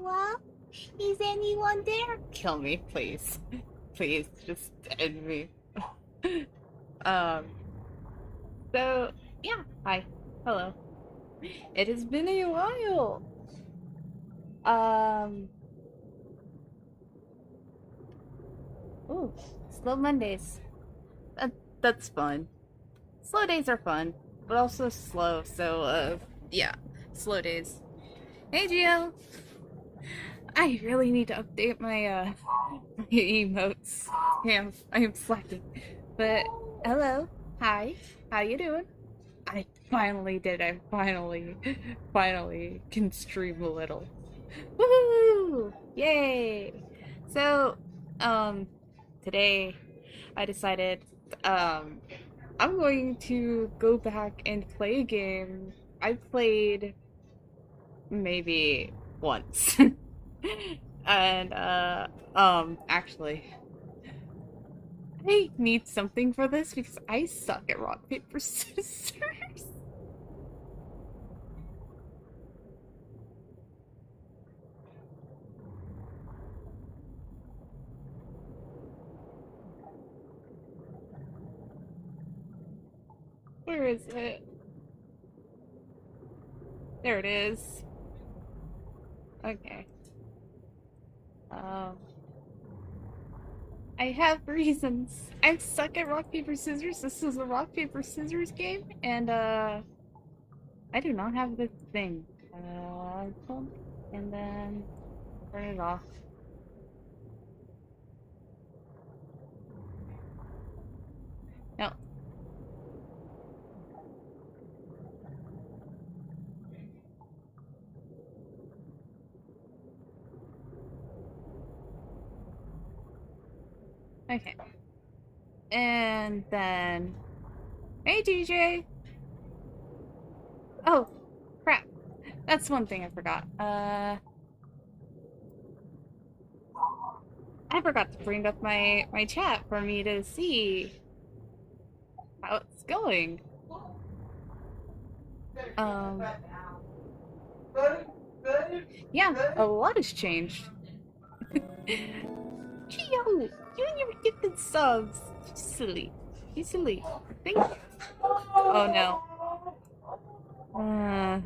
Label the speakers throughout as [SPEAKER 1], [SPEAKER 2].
[SPEAKER 1] Hello? Is anyone there? Kill me, please. Please, just end me. Um, so, yeah, hi. Hello. It has been a while. Um, ooh, slow Mondays. That, that's fun. Slow days are fun, but also slow, so, yeah, slow days. Hey, Gio! I really need to update my emotes. Damn, I am slacking. But, hello, hi, how you doing? I finally did. I finally can stream a little. Woohoo! Yay! So, um, today I decided, um, I'm going to go back and play a game I played maybe once. And, actually, I need something for this because I suck at rock, paper, scissors. Where is it? There it is. Okay. Um, I have reasons. I suck at rock, paper, scissors. This is a rock, paper, scissors game, and, I do not have the thing. And then turn it off. No. Okay. And then, hey, DJ! Oh, crap. That's one thing I forgot. I forgot to bring up my chat for me to see how it's going. Um, yeah, a lot has changed. Gio, you and your gifted subs. You silly. You silly. Thank you. Oh no. Uh,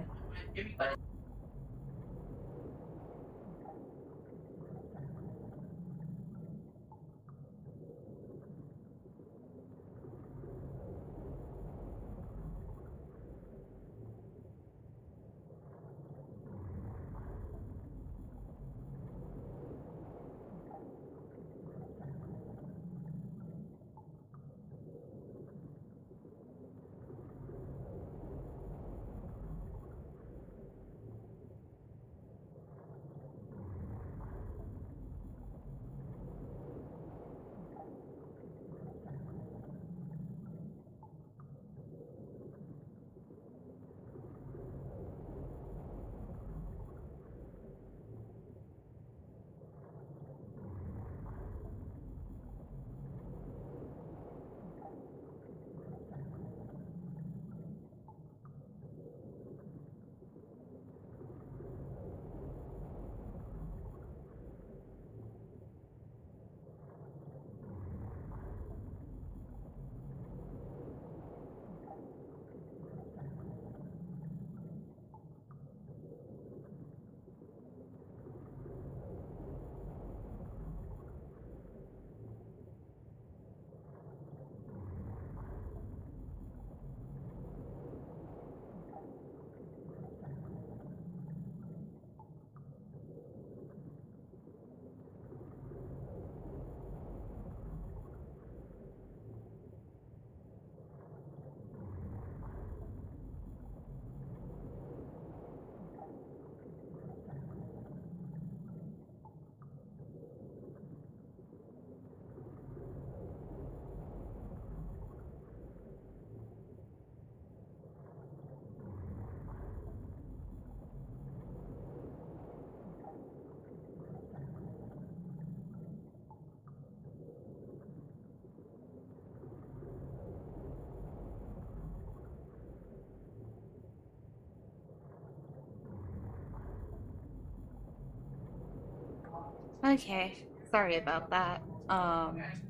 [SPEAKER 1] Okay, sorry about that.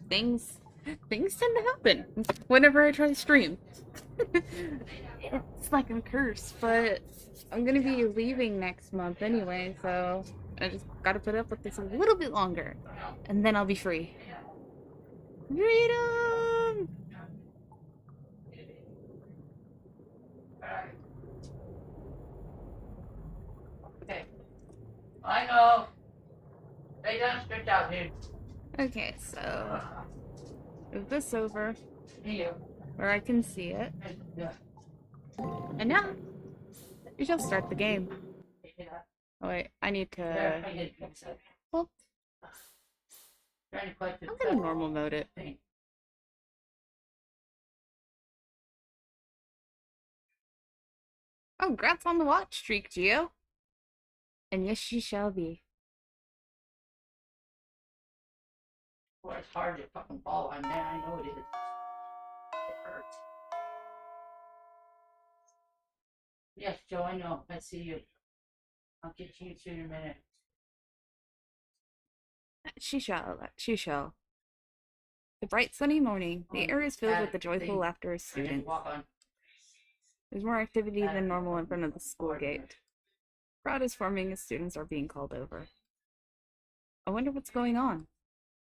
[SPEAKER 1] Things things tend to happen whenever I try to stream. It's like a curse, but I'm gonna be leaving next month anyway, so I just gotta put up with this a little bit longer, and then I'll be free. Freedom!
[SPEAKER 2] Okay. I know. They done stretch out here.
[SPEAKER 1] Okay, so move this over
[SPEAKER 2] Here.
[SPEAKER 1] where I can see it,
[SPEAKER 2] Yeah.
[SPEAKER 1] and now we shall start the game.
[SPEAKER 2] Yeah.
[SPEAKER 1] Oh wait, I need
[SPEAKER 2] There,
[SPEAKER 1] to.
[SPEAKER 2] I did fix it.
[SPEAKER 1] Well,
[SPEAKER 2] Trying to collect the
[SPEAKER 1] I'm gonna normal mode it.
[SPEAKER 2] thing.
[SPEAKER 1] Oh, congrats on the watch streak, Gio. And yes, she shall be.
[SPEAKER 2] Boy, it's hard to fucking fall on that. I know it is. It hurts. Yes, Joe, I know. I see you. I'll get to you soon in a minute.
[SPEAKER 1] She shall. She shall. The bright sunny morning, the air is filled with the joyful laughter of students.
[SPEAKER 2] Walk on.
[SPEAKER 1] There's more activity than normal in front of the school gate. Crowd is forming as students are being called over. I wonder what's going on.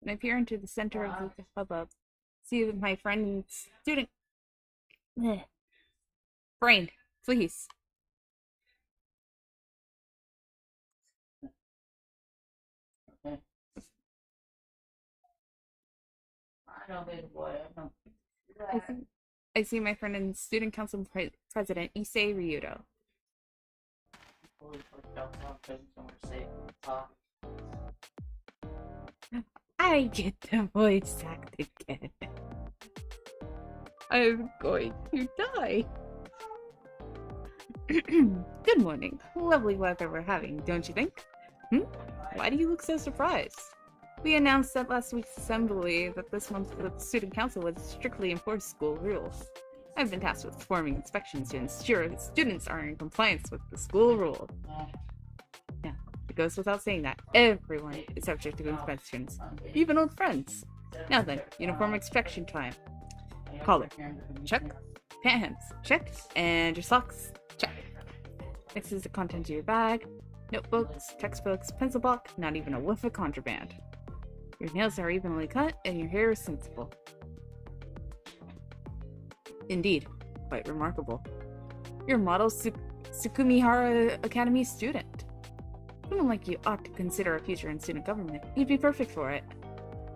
[SPEAKER 1] When I peer into the center of the hubbub, see my friend and student. Brain, please.
[SPEAKER 2] Okay. I know, baby boy. I know.
[SPEAKER 1] I see my friend and student council president Issei Ryudo. I get the voice act again. I'm going to die. Good morning. Lovely weather we're having, don't you think? Why do you look so surprised? We announced at last week's assembly that this month the student council would strictly enforce school rules. I've been tasked with performing inspections to ensure that students are in compliance with the school rule. Now, it goes without saying that everyone is subject to inspections, even old friends. Now then, uniform inspection time. Collar, check. Pants, check. And your socks, check. Next is the contents of your bag. Notebooks, textbooks, pencil block, not even a whiff of contraband. Your nails are evenly cut, and your hair is sensible. Indeed, quite remarkable. You're a model Sukumihara Academy student. Someone like you ought to consider a future in student government. You'd be perfect for it.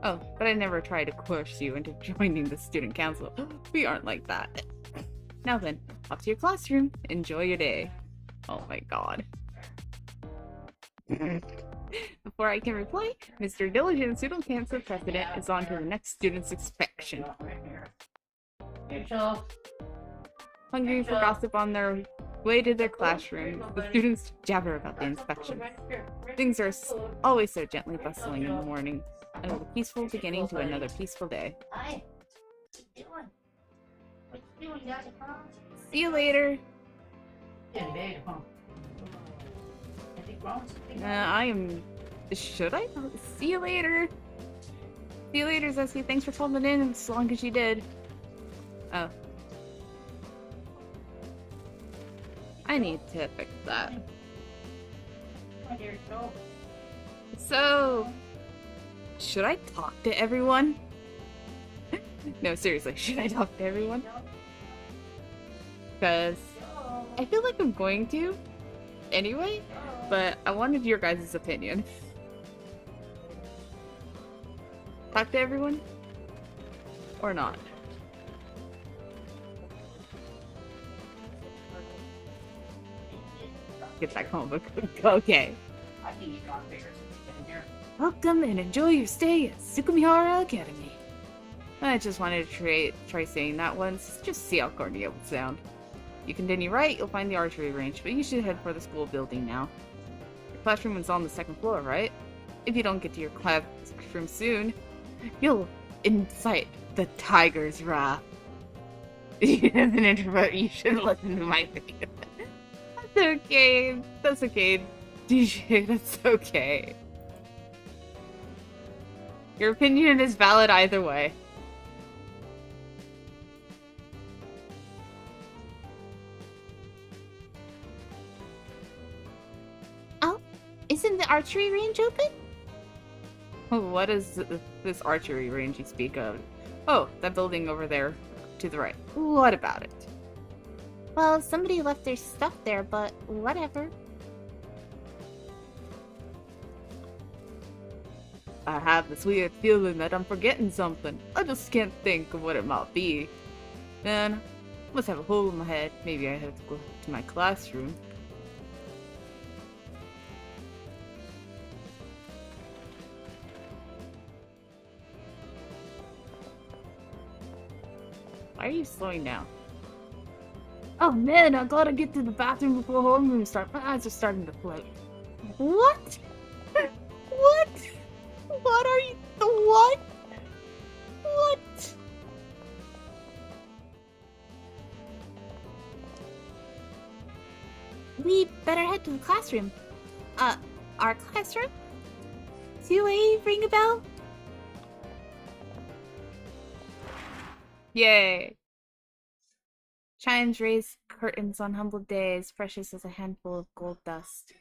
[SPEAKER 1] Oh, but I never tried to coerce you into joining the student council. We aren't like that. Now then, off to your classroom. Enjoy your day. Oh my god. Before I can reply, Mr. Diligent, student council president, is on to the next student's inspection. Hungry for gossip on their way to their classroom, the students jabber about the inspection. Things are always so gently bustling in the morning, another peaceful beginning to another peaceful day.
[SPEAKER 2] Hi. What you doing? What you doing, Dr. Franz?
[SPEAKER 1] See you later.
[SPEAKER 2] Getting big, huh? Has he grown something?
[SPEAKER 1] I am... Should I? See you later. See you later, Zessie. Thanks for folding in as long as you did. Oh. I need to fix that.
[SPEAKER 2] My dear Joe.
[SPEAKER 1] So... Should I talk to everyone? No, seriously, should I talk to everyone? Because I feel like I'm going to, anyway, but I wanted your guys' opinion. Talk to everyone? Or not? Get that comic book. Okay.
[SPEAKER 2] I think you got bigger since you've been here.
[SPEAKER 1] Welcome and enjoy your stay at Sukumihara Academy. I just wanted to try saying that once, just see how corny it would sound. You continue right, you'll find the archery range, but you should head for the school building now. Your classroom is on the second floor, right? If you don't get to your classroom soon, you'll incite the tiger's wrath. As an introvert, you shouldn't listen to my opinion. That's okay. That's okay. DJ, that's okay. Your opinion is valid either way.
[SPEAKER 3] Oh, isn't the archery range open?
[SPEAKER 1] What is this archery range you speak of? Oh, that building over there to the right. What about it?
[SPEAKER 3] Well, somebody left their stuff there, but whatever.
[SPEAKER 1] I have this weird feeling that I'm forgetting something. I just can't think of what it might be. Man, I must have a hole in my head. Maybe I have to go to my classroom. Why are you slowing down? Oh man, I gotta get to the bathroom before homeroom starts. My eyes are starting to float. What? What? What are you? What? What?
[SPEAKER 3] We better head to the classroom. Our classroom? 2A, ring a bell?
[SPEAKER 1] Yay! Chimes raise curtains on humble days, precious as a handful of gold dust.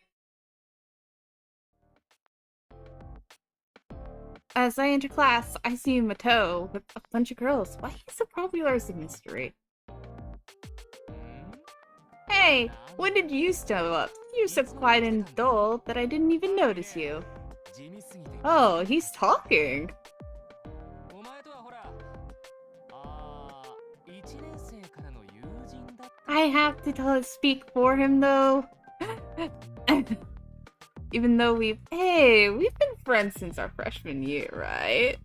[SPEAKER 1] As I enter class, I see Mato with a bunch of girls. Why he's so popular is a mystery. Hey, when did you show up? You're so quiet and dull that I didn't even notice you. Oh, he's talking. I have to speak for him, though. Even though we've been friends since our freshman year, right?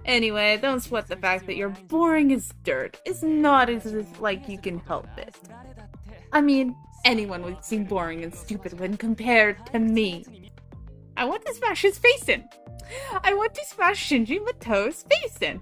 [SPEAKER 1] Anyway, don't sweat the fact that you're boring as dirt. It's not as if, like, you can help it. I mean, anyone would seem boring and stupid when compared to me. I want to smash his face in. I want to smash Shinji Mato's face in.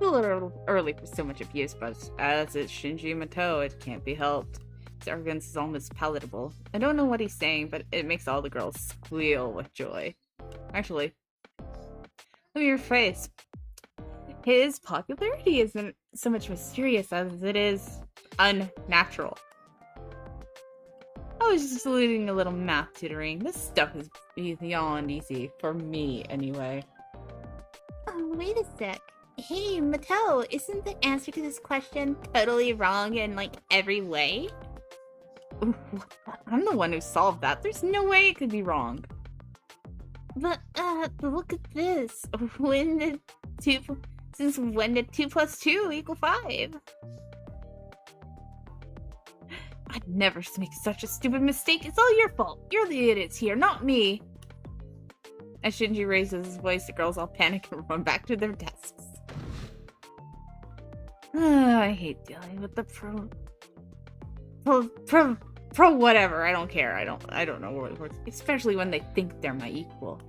[SPEAKER 1] A little early for so much abuse, but as it's Shinji Mato, it can't be helped. His arrogance is almost palatable. I don't know what he's saying, but it makes all the girls squeal with joy. Actually, look at your face. His popularity isn't so much mysterious as it is unnatural. I was just leading a little math tutoring. This stuff is beyond easy, for me anyway.
[SPEAKER 3] Oh, wait a sec. Hey, Mattel, isn't the answer to this question totally wrong in, like, every way?
[SPEAKER 1] I'm the one who solved that. There's no way it could be wrong.
[SPEAKER 3] But, look at this. Since when did 2 plus 2 equal 5?
[SPEAKER 1] I'd never make such a stupid mistake. It's all your fault. You're the idiots here, not me. As Shinji raises his voice, the girls all panic and run back to their desks. I hate dealing with the pro whatever. I don't care. I don't know what it works. Especially when they think they're my equal.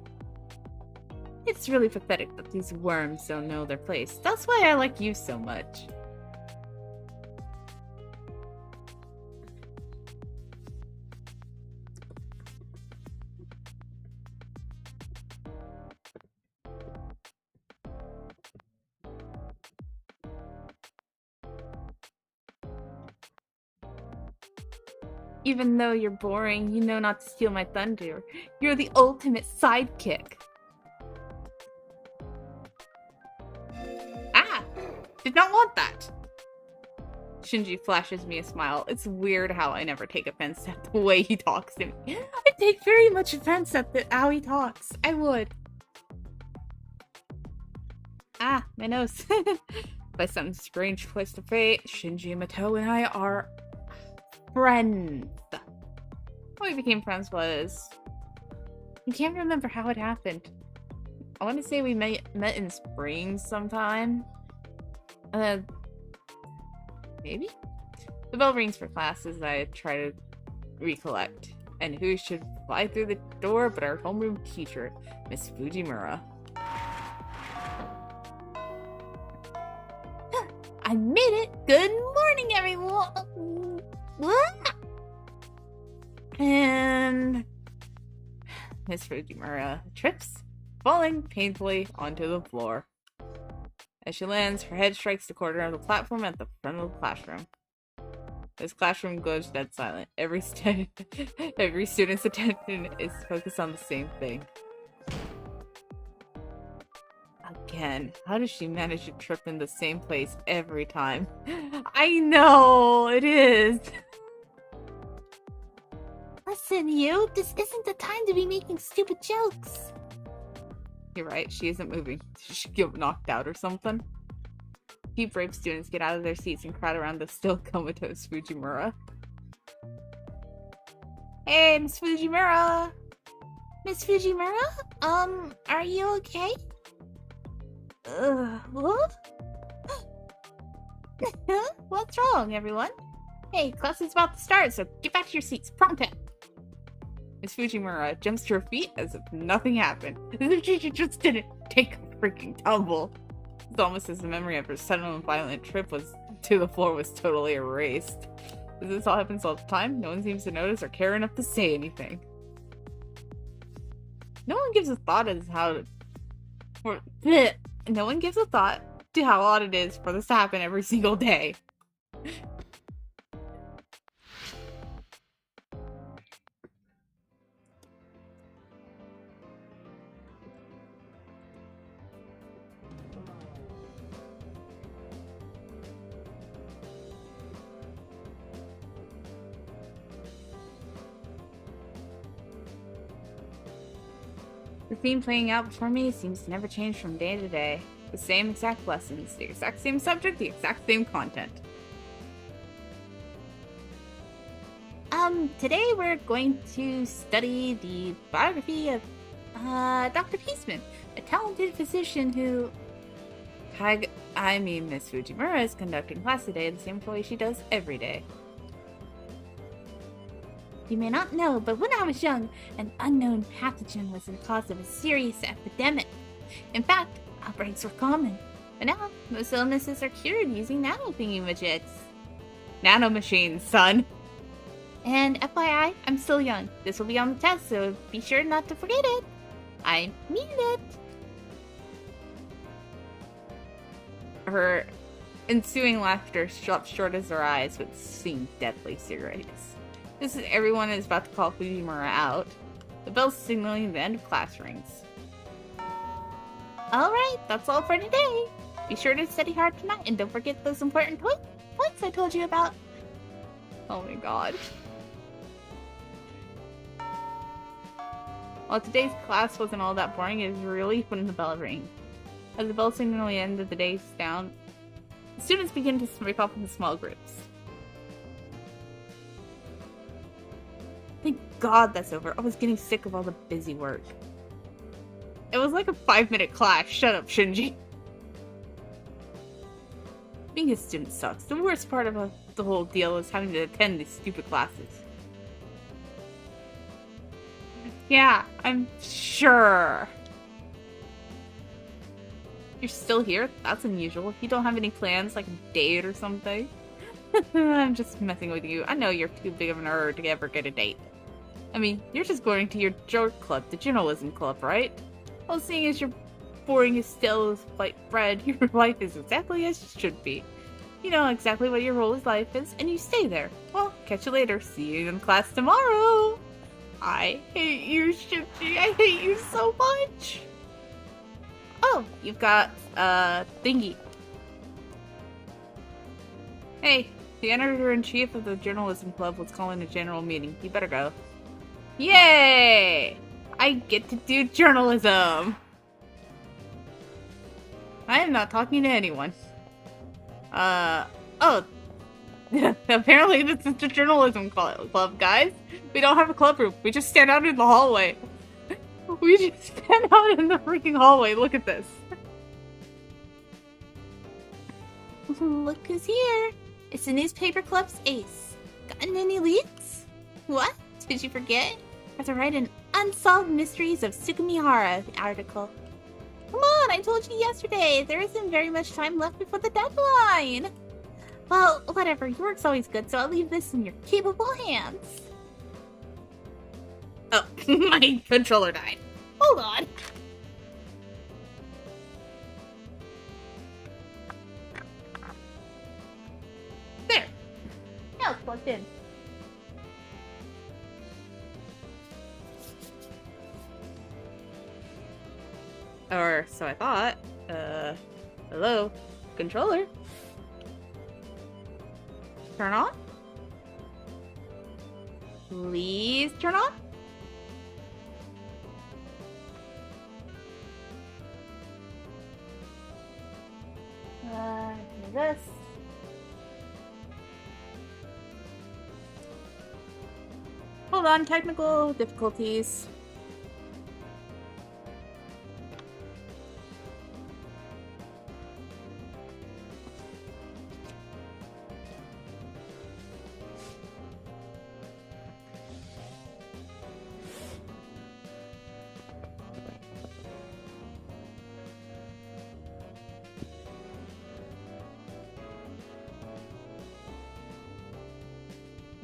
[SPEAKER 1] It's really pathetic that these worms don't know their place. That's why I like you so much. Even though you're boring, you know not to steal my thunder. You're the ultimate sidekick. Ah! Did not want that! Shinji flashes me a smile. It's weird how I never take offense at the way he talks to me. I take very much offense at how he talks. I would. Ah, my nose. By some strange twist of fate, Shinji Mato and I are friends. How we became friends was... I can't remember how it happened. I want to say we met in spring sometime. Maybe? The bell rings for class as I try to recollect. And who should fly through the door but our homeroom teacher, Miss Fujimura.
[SPEAKER 3] I made it! Good morning, everyone! What?
[SPEAKER 1] And Miss Fujimura trips, falling painfully onto the floor. As she lands, her head strikes the corner of the platform at the front of the classroom. This classroom goes dead silent. Every student's attention is focused on the same thing. Again, how does she manage to trip in the same place every time? I know, it is.
[SPEAKER 3] Listen, you, this isn't the time to be making stupid jokes.
[SPEAKER 1] You're right, she isn't moving. She should get knocked out or something. A few brave students get out of their seats and crowd around the still comatose Fujimura. Hey, Miss Fujimura!
[SPEAKER 3] Miss Fujimura? Are you okay? What?
[SPEAKER 1] What's wrong, everyone? Hey, class is about to start, so get back to your seats, pronto! Miss Fujimura jumps to her feet as if nothing happened. She just didn't take a freaking tumble. It's almost as the memory of her sudden and violent trip to the floor was totally erased. This all happens all the time. No one seems to notice or care enough to say anything. No one gives a thought as no one gives a thought to how odd it is for this to happen every single day. The theme playing out before me seems to never change from day to day. The same exact lessons, the exact same subject, the exact same content.
[SPEAKER 3] Today we're going to study the biography of, Dr. Peaceman, a talented physician who...
[SPEAKER 1] Miss Fujimura is conducting class today the same way she does every day.
[SPEAKER 3] You may not know, but when I was young, an unknown pathogen was the cause of a serious epidemic. In fact, outbreaks were common. But now, most illnesses are cured using nano-thingy-majigs.
[SPEAKER 1] Nanomachines, son!
[SPEAKER 3] And FYI, I'm still young. This will be on the test, so be sure not to forget it. I mean it.
[SPEAKER 1] Her ensuing laughter stops short as her eyes would seem deadly serious. Just as everyone is about to call Fujimura out, the bell's signaling the end of class rings.
[SPEAKER 3] Alright, that's all for today. Be sure to study hard tonight and don't forget those important points I told you about.
[SPEAKER 1] Oh my god. While today's class wasn't all that boring, it was a relief when the bell rang. As the bell signaling the end of the day sound, the students begin to break off into small groups. Thank God that's over. I was getting sick of all the busy work. It was like a 5-minute class. Shut up, Shinji. Being a student sucks. The worst part of the whole deal is having to attend these stupid classes. Yeah, I'm sure. You're still here? That's unusual. You don't have any plans, like a date or something? I'm just messing with you. I know you're too big of a nerd to ever get a date. I mean, you're just going to your joke club, the journalism club, right? Well, seeing as you're boring as stale as white bread, your life is exactly as it should be. You know exactly what your role in life is, and you stay there. Well, catch you later. See you in class tomorrow. I hate you, Shinji. I hate you so much. Oh, you've got, thingy. Hey, the editor-in-chief of the journalism club was calling a general meeting. You better go. Yay! I get to do journalism! I am not talking to anyone. Oh. Apparently this is the journalism club, guys. We don't have a club room. We just stand out in the hallway. We just stand out in the freaking hallway. Look at this.
[SPEAKER 3] Look who's here. It's the newspaper club's ace. Gotten any leads? What? Did you forget? I have to write an Unsolved Mysteries of Sukumihara article. Come on, I told you yesterday. There isn't very much time left before the deadline. Well, whatever. Your work's always good, so I'll leave this in your capable hands. Oh, my controller died. Hold on. There. Now it's plugged in. Or so I thought. Hello? Controller? Turn on? Please turn on? This. Hold on, technical difficulties.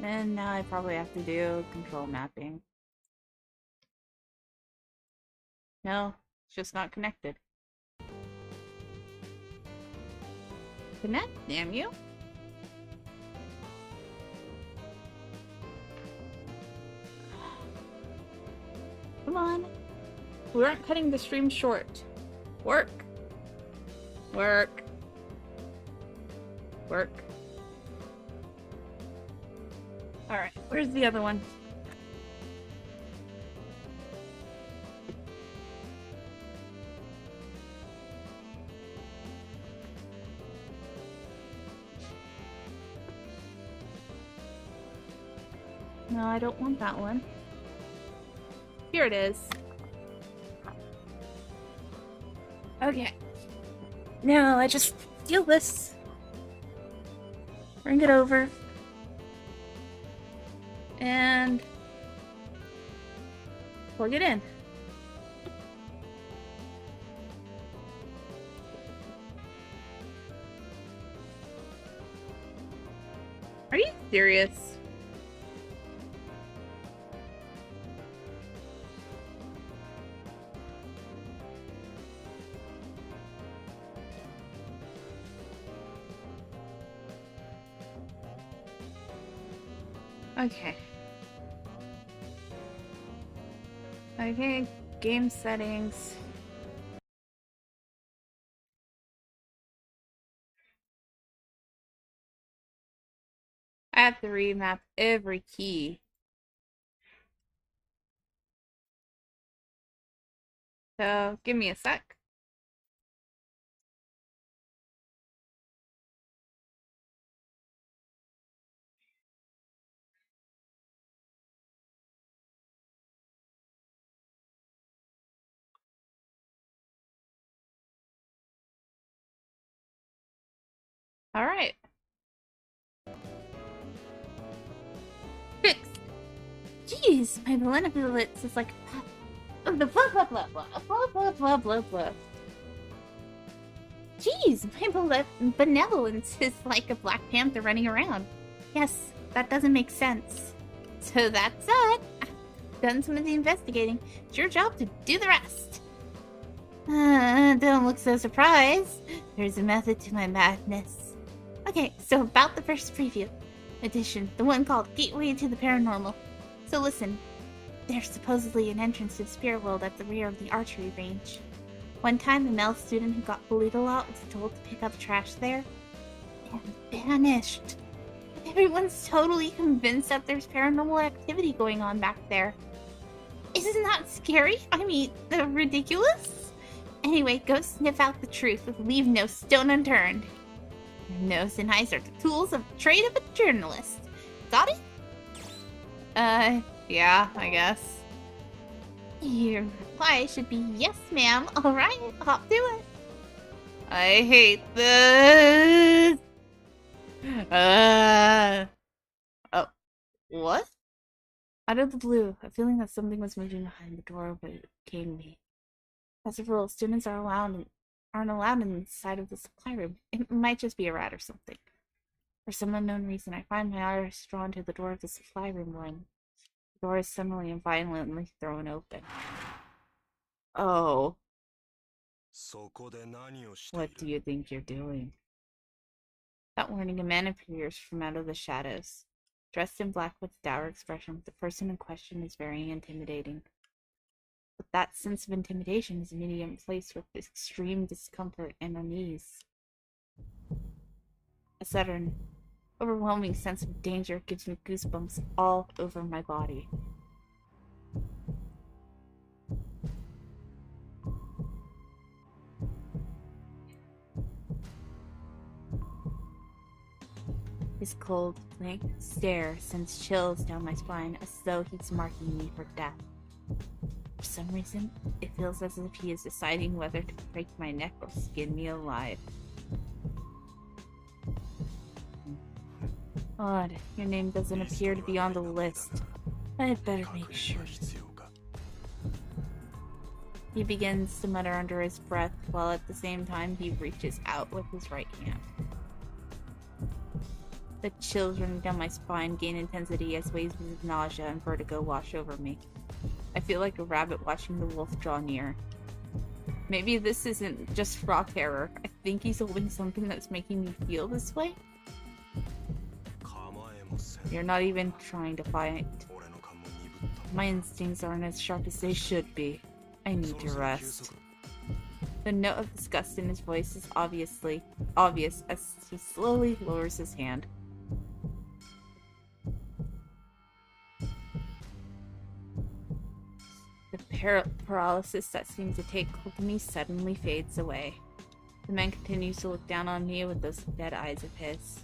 [SPEAKER 3] And now I probably have to do control mapping. No, it's just not connected. Connect, damn you. Come on. We aren't cutting the stream short. Work. Work. Work. Alright, where's the other one? No, I don't want that one. Here it is. Okay. Now I just steal this. Bring it over. And plug it in. Are you serious? Okay. Okay, game settings. I have to remap every key. So, give me a sec. Alright. Fixed. Jeez, my benevolence is like the blah blah blah blah blah blah blah blah blah. Jeez, my benevolence is like a Black Panther running around. Yes, that doesn't make sense. So that's it. I've done some of the investigating. It's your job to do the rest. Don't look so surprised. There's a method to my madness. Okay, so about the first preview edition, the one called Gateway to the Paranormal. So listen, there's supposedly an entrance to the spirit world at the rear of the archery range. One time, the male student who got bullied a lot was told to pick up trash there and vanished. Everyone's totally convinced that there's paranormal activity going on back there. Isn't that scary? I mean, ridiculous? Anyway, go sniff out the truth and leave no stone unturned. Your nose and eyes are the tools of the trade of a journalist. Got it? Yeah, I guess. Your reply should be yes, ma'am. Alright, I'll do it. I hate this. Oh, what? Out of the blue, a feeling that something was moving behind the door overcame me. As a rule, students aren't allowed inside of the supply room. It might just be a rat or something. For some unknown reason, I find my eyes drawn to the door of the supply room when the door is suddenly and violently thrown open. Oh, what do you think you're doing? Without warning, a man appears from out of the shadows. Dressed in black with a dour expression, the person in question is very intimidating. But that sense of intimidation is immediately placed with extreme discomfort and unease. A sudden, overwhelming sense of danger gives me goosebumps all over my body. His cold, blank stare sends chills down my spine as though he's marking me for death. For some reason, it feels as if he is deciding whether to break my neck or skin me alive. Odd, your name doesn't appear to be on the list. I'd better make sure. He begins to mutter under his breath, while at the same time he reaches out with his right hand. The chills running down my spine gain intensity as waves of nausea and vertigo wash over me. I feel like a rabbit watching the wolf draw near. Maybe this isn't just raw terror. I think he's holding something that's making me feel this way. You're not even trying to fight. My instincts aren't as sharp as they should be. I need to rest. The note of disgust in his voice is obvious as he slowly lowers his hand. The paralysis that seemed to take hold of me suddenly fades away. The man continues to look down on me with those dead eyes of his.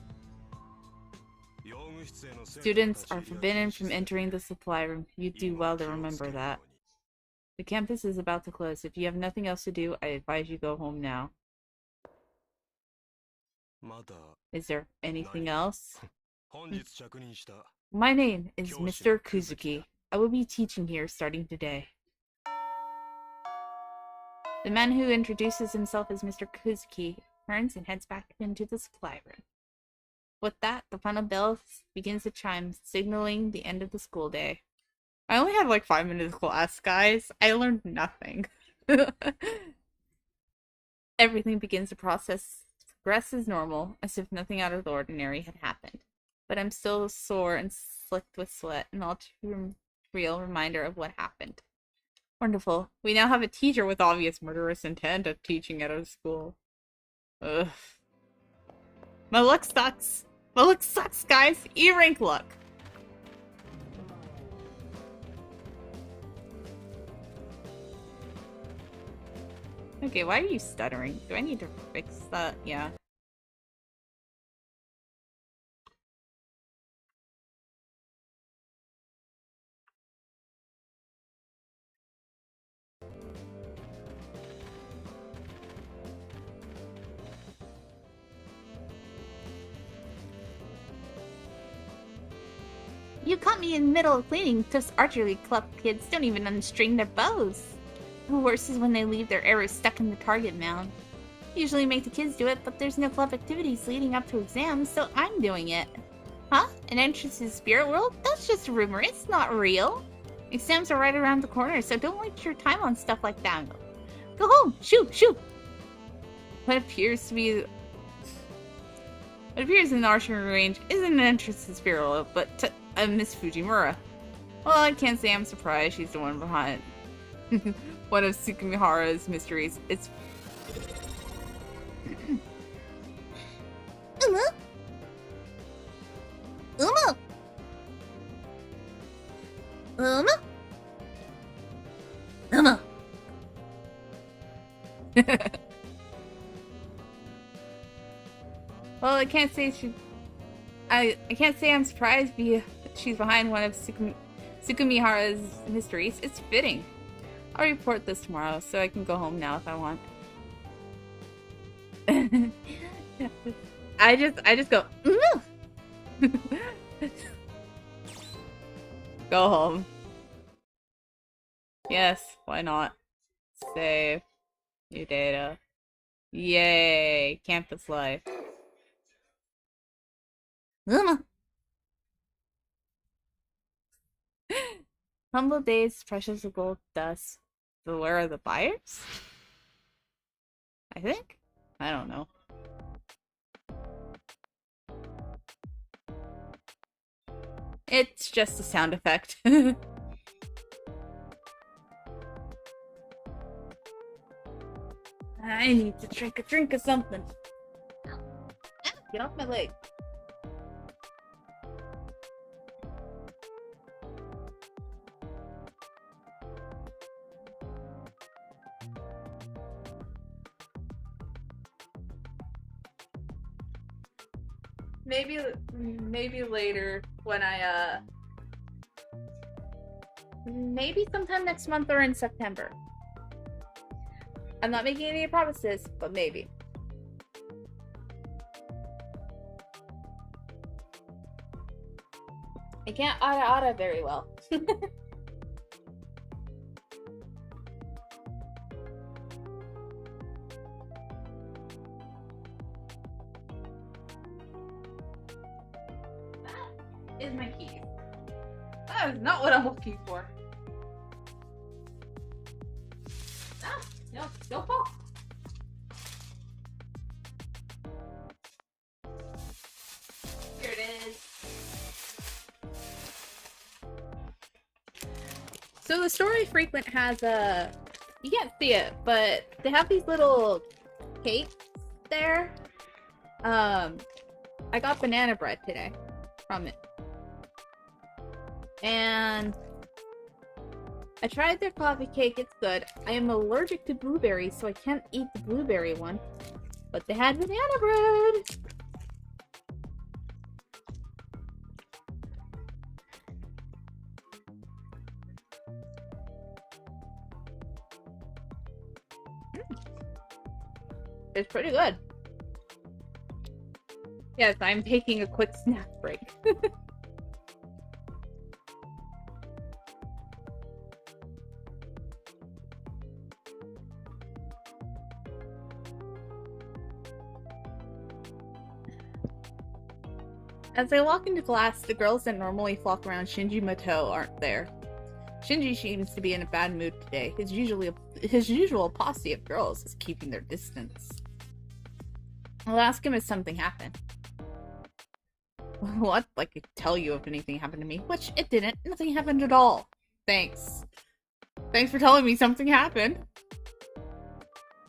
[SPEAKER 3] Students are forbidden from entering the supply room. You do well to remember that. The campus is about to close. If you have nothing else to do, I advise you go home now. Is there anything else? My name is Mr. Kuzuki. I will be teaching here starting today. The man who introduces himself as Mr. Kuzuki turns and heads back into the supply room. With that, the final bell begins to chime, signaling the end of the school day. I only had like 5 minutes of class, guys. I learned nothing. Everything begins to progress as normal, as if nothing out of the ordinary had happened. But I'm still sore and slicked with sweat, an all too real reminder of what happened. Wonderful. We now have a teacher with obvious murderous intent of teaching at our school. Ugh. My luck sucks. My luck sucks, guys. E-rank luck. Okay, why are you stuttering? Do I need to fix that? Yeah. You caught me in the middle of cleaning. Those archery club kids don't even unstring their bows. The worst is when they leave their arrows stuck in the target mound. Usually make the kids do it, but there's no club activities leading up to exams, so I'm doing it. Huh? An entrance to the spirit world? That's just a rumor. It's not real. Exams are right around the corner, so don't waste your time on stuff like that. Go home! Shoot! Shoot! What appears an archery range isn't an entrance to the spirit world, but to Miss Fujimura. Well, I can't say I'm surprised she's the one behind one of Tsukimihara's mysteries. It's Uma! Well, I can't say I can't say I'm surprised she's behind one of Tsukimihara's mysteries. It's fitting. I'll report this tomorrow, so I can go home now if I want. I just go.
[SPEAKER 1] Go home. Yes, why not? Save. New data. Yay! Campus life.
[SPEAKER 3] Luma.
[SPEAKER 1] Humble days, precious gold dust. But where are the buyers? I think? I don't know. It's just a sound effect. I need to drink a drink of something. Ow. Get off my leg. Maybe later when maybe sometime next month or in September. I'm not making any promises, but maybe. I can't ada very well. That is my key. That is not what I'm looking for. Ah, no, don't fall. Here it is. So the story frequent has you can't see it, but they have these little cakes there. I got banana bread today from it. And I tried their coffee cake, it's good. I am allergic to blueberries, so I can't eat the blueberry one. But they had banana bread! It's pretty good. Yes, I'm taking a quick snack break. As I walk into class, the girls that normally flock around Shinji Mato aren't there. Shinji seems to be in a bad mood today. His usual posse of girls is keeping their distance. I'll ask him if something happened. What? Like I could tell you if anything happened to me, which it didn't. Nothing happened at all. Thanks. Thanks for telling me something happened.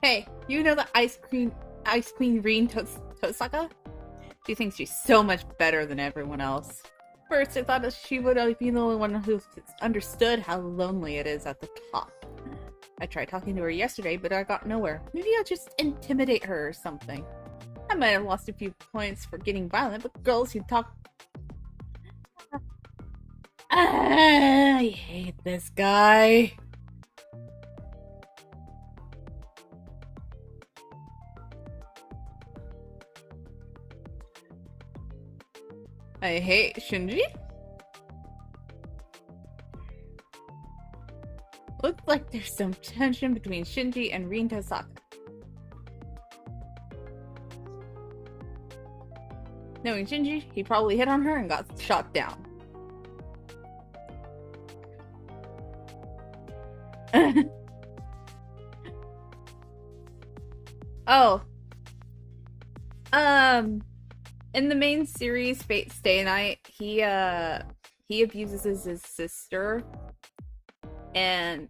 [SPEAKER 1] Hey, you know the Ice Queen Rin Tosaka? She thinks she's so much better than everyone else. First, I thought that she would be the only one who understood how lonely it is at the top. I tried talking to her yesterday, but I got nowhere. Maybe I'll just intimidate her or something. I might have lost a few points for getting violent, but girls who talk... I hate this guy. I hate Shinji? Looks like there's some tension between Shinji and Rin Tosaka. Knowing Shinji, he probably hit on her and got shot down. Oh. In the main series, Fate Stay Night, he abuses his sister. And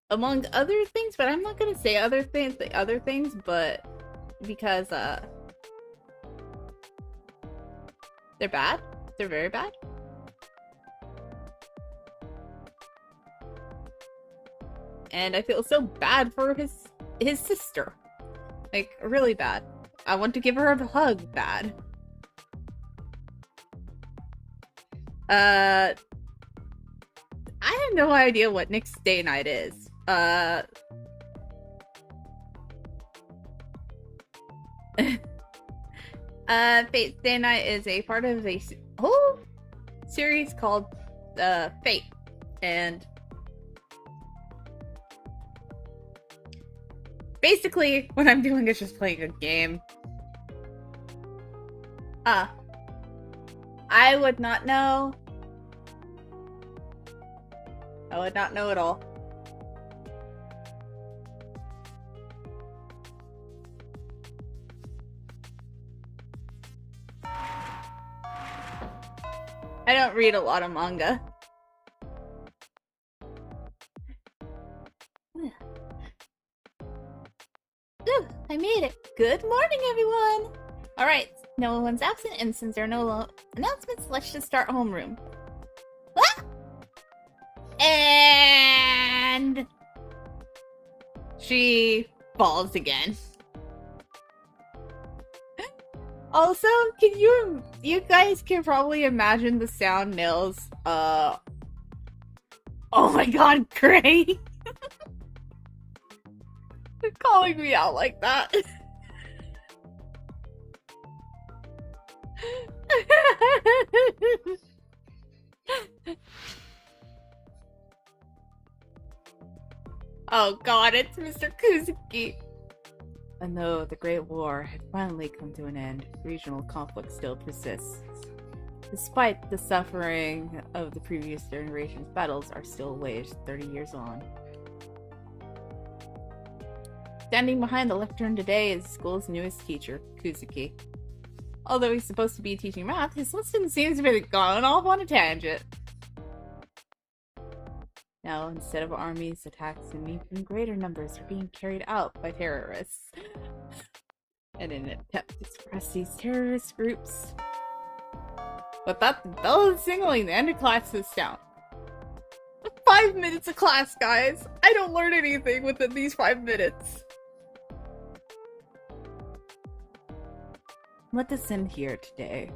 [SPEAKER 1] among other things, but I'm not gonna say the other things, but because they're bad. They're very bad. And I feel so bad for his sister. Like, really bad. I want to give her a hug bad. I have no idea what Nick's Day Night is. Fate Stay Night is a part of a whole series called Fate. And basically, what I'm doing is just playing a game. I would not know. I would not know at all. I don't read a lot of manga. Ooh, I made it. Good morning, everyone! Alright, no one's absent, and since there are no announcements, let's just start homeroom. Ah! And she falls again. Also, can you guys can probably imagine the sound Nils, oh my god, Gray! Calling me out like that. Oh god, it's Mr. Kuzuki. And though the Great War had finally come to an end, regional conflict still persists. Despite the suffering of the previous generation's battles are still waged 30 years on. Standing behind the lectern today is the school's newest teacher, Kuzuki. Although he's supposed to be teaching math, his lesson seems to be going off on a tangent. Now, instead of armies, attacks in even greater numbers are being carried out by terrorists. And in an attempt to suppress these terrorist groups. But that's the bell is signaling the end of class is down. 5 minutes of class, guys! I don't learn anything within these 5 minutes. Let us end here today.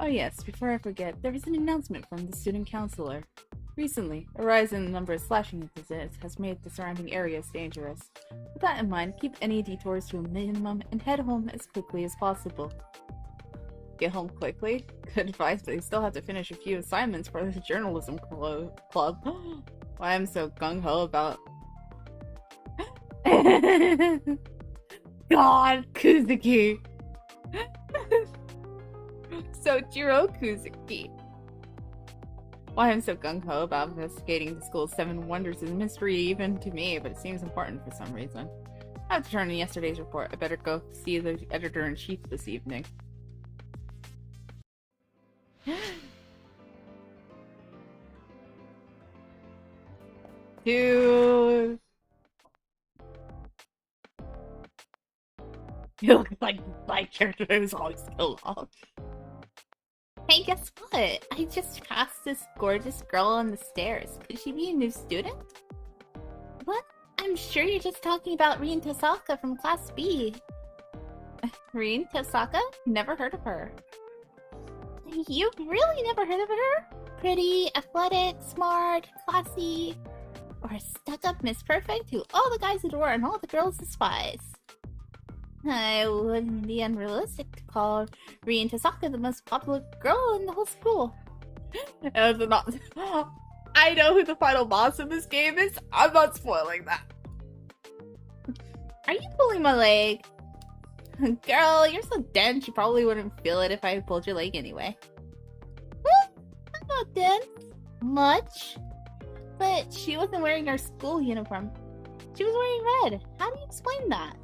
[SPEAKER 1] Oh yes, before I forget, there was an announcement from the student counselor. Recently, a rise in the number of slashing incidents has made the surrounding areas dangerous. With that in mind, keep any detours to a minimum and head home as quickly as possible. Get home quickly? Good advice, but you still have to finish a few assignments for the journalism club. Why I'm so gung-ho about... God, Kuzuki! Sojiro Kuzuki. Why I'm so gung-ho about investigating the school's 7 wonders is a mystery even to me, but it seems important for some reason. I have to turn in yesterday's report. I better go see the editor-in-chief this evening. Dude. You look like my character is always so long. Hey, guess what? I just passed this gorgeous girl on the stairs. Could she be a new student? What? I'm sure you're just talking about Rin Tosaka from Class B. Rin Tosaka? Never heard of her. You've really never heard of her? Pretty, athletic, smart, classy, or a stuck-up Miss Perfect who all the guys adore and all the girls despise. I wouldn't be unrealistic to call Rin Tosaka the most popular girl in the whole school. I know who the final boss of this game is. I'm not spoiling that. Are you pulling my leg? Girl, you're so dense you probably wouldn't feel it if I pulled your leg anyway. Well, I'm not dense. Much. But she wasn't wearing her school uniform. She was wearing red. How do you explain that?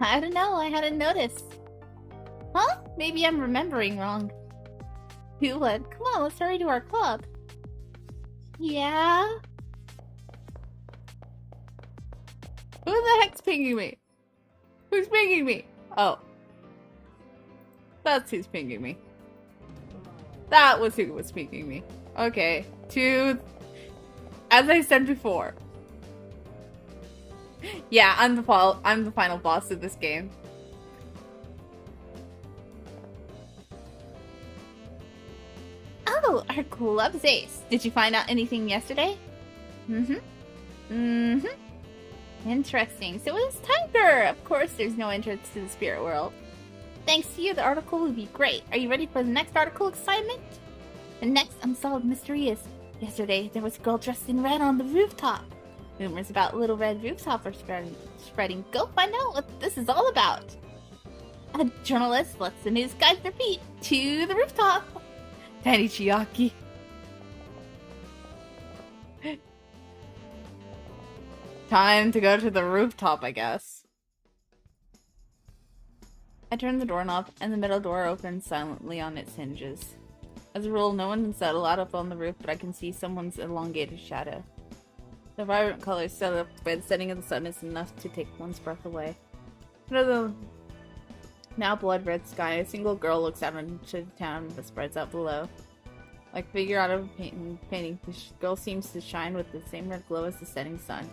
[SPEAKER 1] I don't know, I hadn't noticed. Huh? Maybe I'm remembering wrong. You would. Come on, let's hurry to our club. Yeah? Who the heck's pinging me? Who's pinging me? Oh. That's who's pinging me. That was who was pinging me. Okay. As I said before. Yeah, I'm the final boss of this game. Oh, our club's ace. Did you find out anything yesterday? Interesting. So it was Tiger. Of course, there's no entrance to the spirit world.
[SPEAKER 3] thanks to you, the article will be great. Are you ready for the next article excitement? The next unsolved mystery is, yesterday there was a girl dressed in red on the rooftop. Rumors about Little Red Rooftop are spreading. Go find out what this is all about. A journalist lets the news guide their feet to the rooftop. Tani Chiaki.
[SPEAKER 1] Time to go to the rooftop, I guess. I turn the doorknob, and the middle door opens silently on its hinges. As a rule, no one is allowed up on the roof, but I can see someone's elongated shadow. The vibrant colors set up by the setting of the sun is enough to take one's breath away. Under the now blood-red sky, a single girl looks out into the town that spreads out below. Like a figure out of a painting, the girl seems to shine with the same red glow as the setting sun.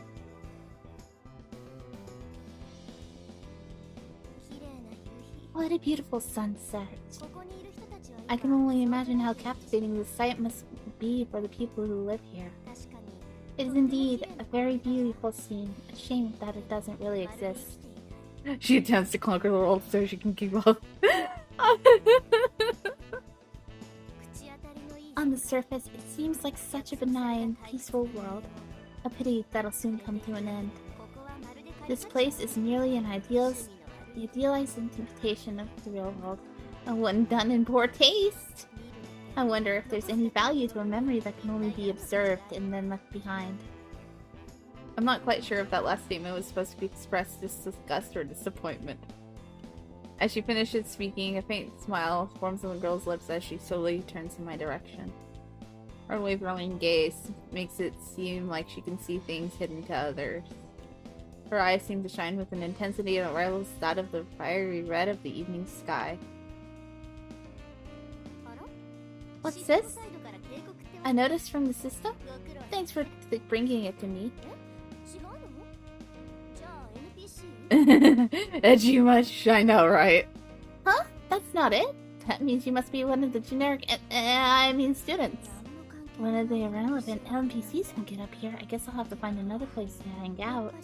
[SPEAKER 3] What a beautiful sunset. I can only imagine how captivating the sight must be for the people who live here. It is indeed a very beautiful scene. A shame that it doesn't really exist.
[SPEAKER 1] She attempts to conquer the world so she can keep up.
[SPEAKER 3] On the surface, it seems like such a benign, peaceful world. A pity that'll soon come to an end. This place is merely an idealized interpretation of the real world, and one done in poor taste. I wonder if there's any value to a memory that can only be observed and then left behind.
[SPEAKER 1] I'm not quite sure if that last statement was supposed to be expressed as disgust or disappointment. As she finishes speaking, a faint smile forms on the girl's lips as she slowly turns in my direction. Her wavering gaze makes it seem like she can see things hidden to others. Her eyes seem to shine with an intensity that rivals that of the fiery red of the evening sky.
[SPEAKER 3] What's this? A notice from the system? Thanks for bringing it to me.
[SPEAKER 1] Edgy much? I know, right?
[SPEAKER 3] Huh? That's not it. That means you must be one of the generic, students. One of the irrelevant NPCs can get up here. I guess I'll have to find another place to hang out.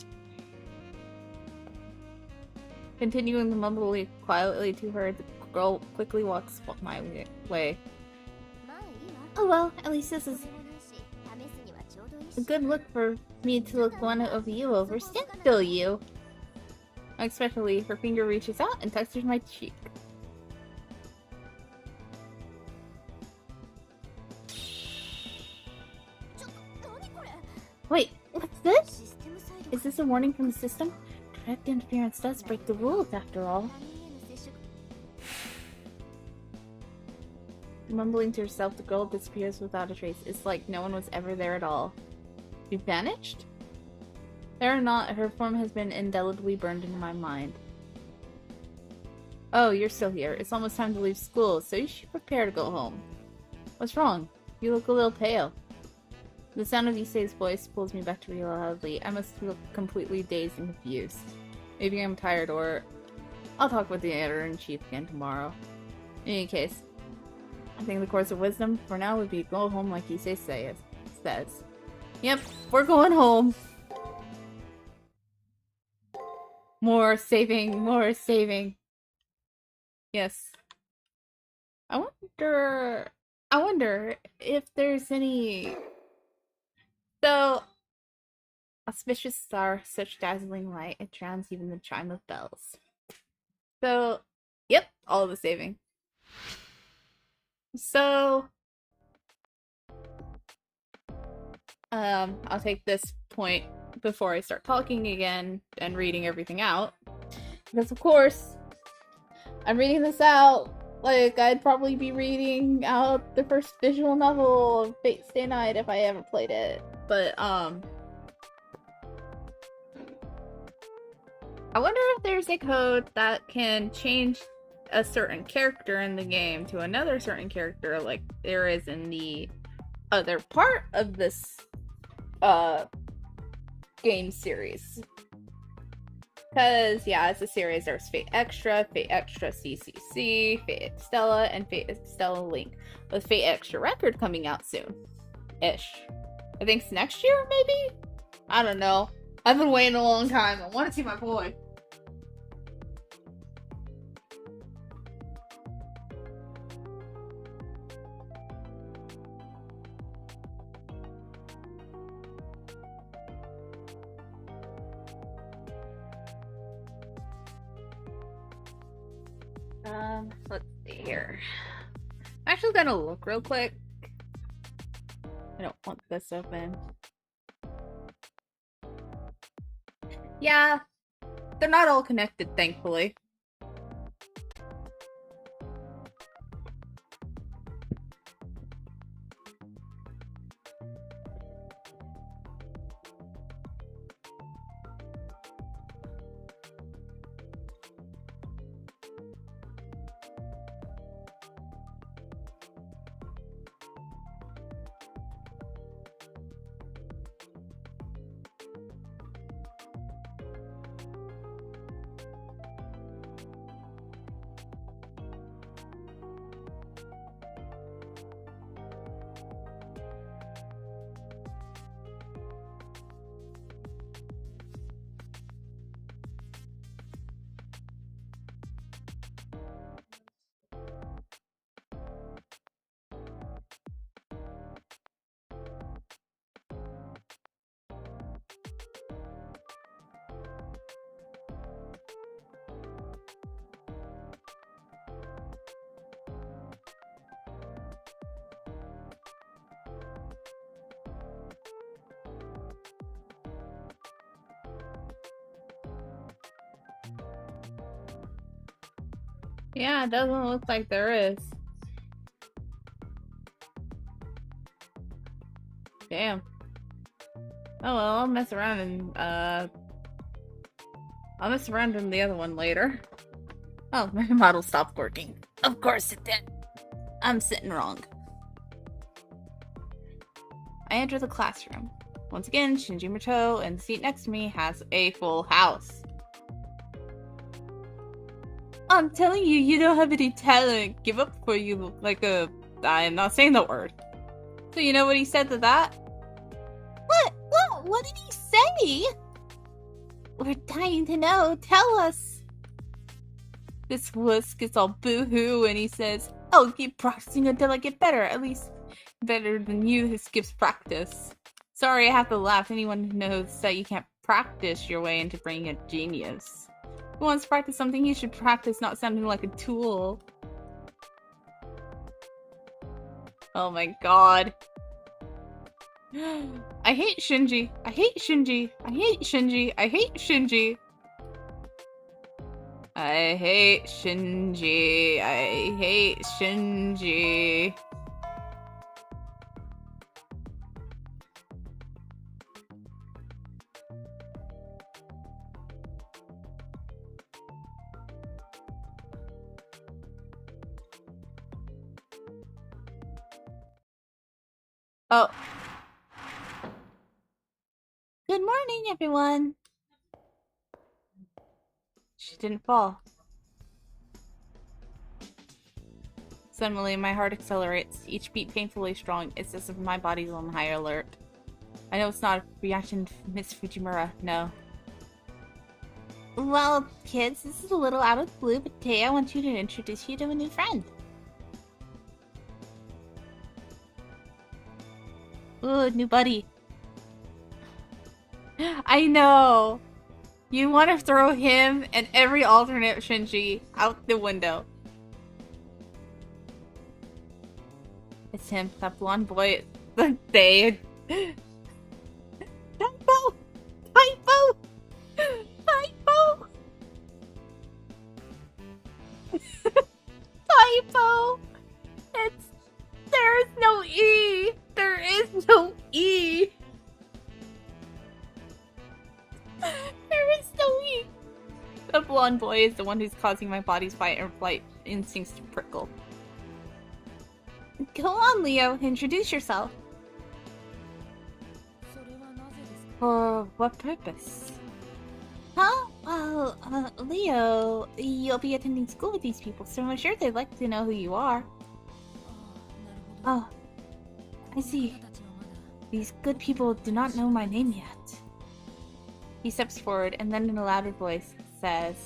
[SPEAKER 1] Continuing to mumble quietly to her, the girl quickly walks my way.
[SPEAKER 3] Oh well, at least this is a good look for me to look one of you over. Stand still, you!
[SPEAKER 1] Unexpectedly, her finger reaches out and touches my cheek.
[SPEAKER 3] Wait, what's this? Is this a warning from the system? Direct interference does break the rules, after all.
[SPEAKER 1] Mumbling to herself, the girl disappears without a trace. It's like no one was ever there at all. She vanished? There or not, her form has been indelibly burned into my mind. Oh, you're still here. It's almost time to leave school, so you should prepare to go home. What's wrong? You look a little pale. The sound of Issei's voice pulls me back to reality. I must feel completely dazed and confused. Maybe I'm tired, or I'll talk with the editor-in-chief again tomorrow. In any case, I think the course of wisdom for now would be go home like Issei says. Yep, we're going home. More saving, more saving. Yes. I wonder if there's any... So, auspicious star, such dazzling light, it drowns even the chime of bells. So, yep, all the saving. So, I'll take this point before I start talking again and reading everything out. Because of course, I'm reading this out like I'd probably be reading out the first visual novel of Fate Stay Night if I ever played it. But, I wonder if there's a code that can change a certain character in the game to another certain character like there is in the other part of this, game series. Because, yeah, it's a series. There's Fate Extra CCC, Fate Extella, and Fate Extella Link. With Fate Extra Record coming out soon-ish. I think it's next year, maybe? I don't know. I've been waiting a long time. I want to see my boy. Let's see here. I'm actually gonna look real quick. I don't want this open. Yeah, they're not all connected, thankfully. Yeah, it doesn't look like there is. Damn. Oh well, I'll mess around and I'll mess around in the other one later. Oh, my model stopped working. Of course it did. I'm sitting wrong. I enter the classroom. Once again, Shinji Mito, and the seat next to me has a full house. I'm telling you, you don't have any talent. Give up before you look like a... I'm not saying the word. So you know what he said to that?
[SPEAKER 3] What did he say? We're dying to know. Tell us.
[SPEAKER 1] This wuss gets all boo-hoo and he says, I'll keep practicing until I get better. At least better than you who skips practice. Sorry, I have to laugh. Anyone who knows that you can't practice your way into being a genius. Who wants to practice something, you should practice not sounding like a tool. Oh my god. I hate Shinji. I hate Shinji. I hate Shinji. I hate Shinji. I hate Shinji. I hate Shinji. Oh.
[SPEAKER 3] Good morning, everyone.
[SPEAKER 1] She didn't fall. Suddenly, my heart accelerates, each beat painfully strong. It's as if my body's on high alert. I know it's not a reaction to Miss Fujimura, no.
[SPEAKER 3] Well, kids, this is a little out of the blue, but today I want you to introduce you to a new friend.
[SPEAKER 1] Ooh, new buddy. I know! You want to throw him and every alternate Shinji out the window. It's him, that blonde boy. They. Typo! Typo! Typo! Typo! There is no E! There is no E! There is no E! The blonde boy is the one who's causing my body's fight and flight instincts to prickle.
[SPEAKER 3] Go on, Leo. Introduce yourself.
[SPEAKER 1] For what purpose?
[SPEAKER 3] Huh? Well, Leo, you'll be attending school with these people, so I'm sure they'd like to know who you are.
[SPEAKER 1] Oh, I see. These good people do not know my name yet. He steps forward and then in a louder voice says,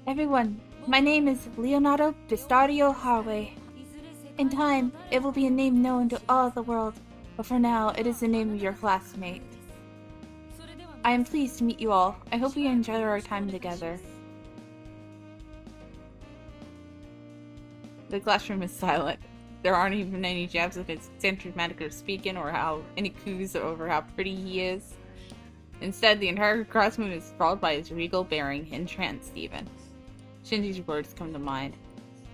[SPEAKER 1] Everyone, my name is Leonardo Pistario Harway. In time, it will be a name known to all the world, but for now, it is the name of your classmate. I am pleased to meet you all. I hope we enjoy our time together. The classroom is silent. There aren't even any jabs of his eccentric magic or speaking, or any coos over how pretty he is. Instead, the entire classroom is sprawled by his regal bearing, entranced even. Shinji's words come to mind.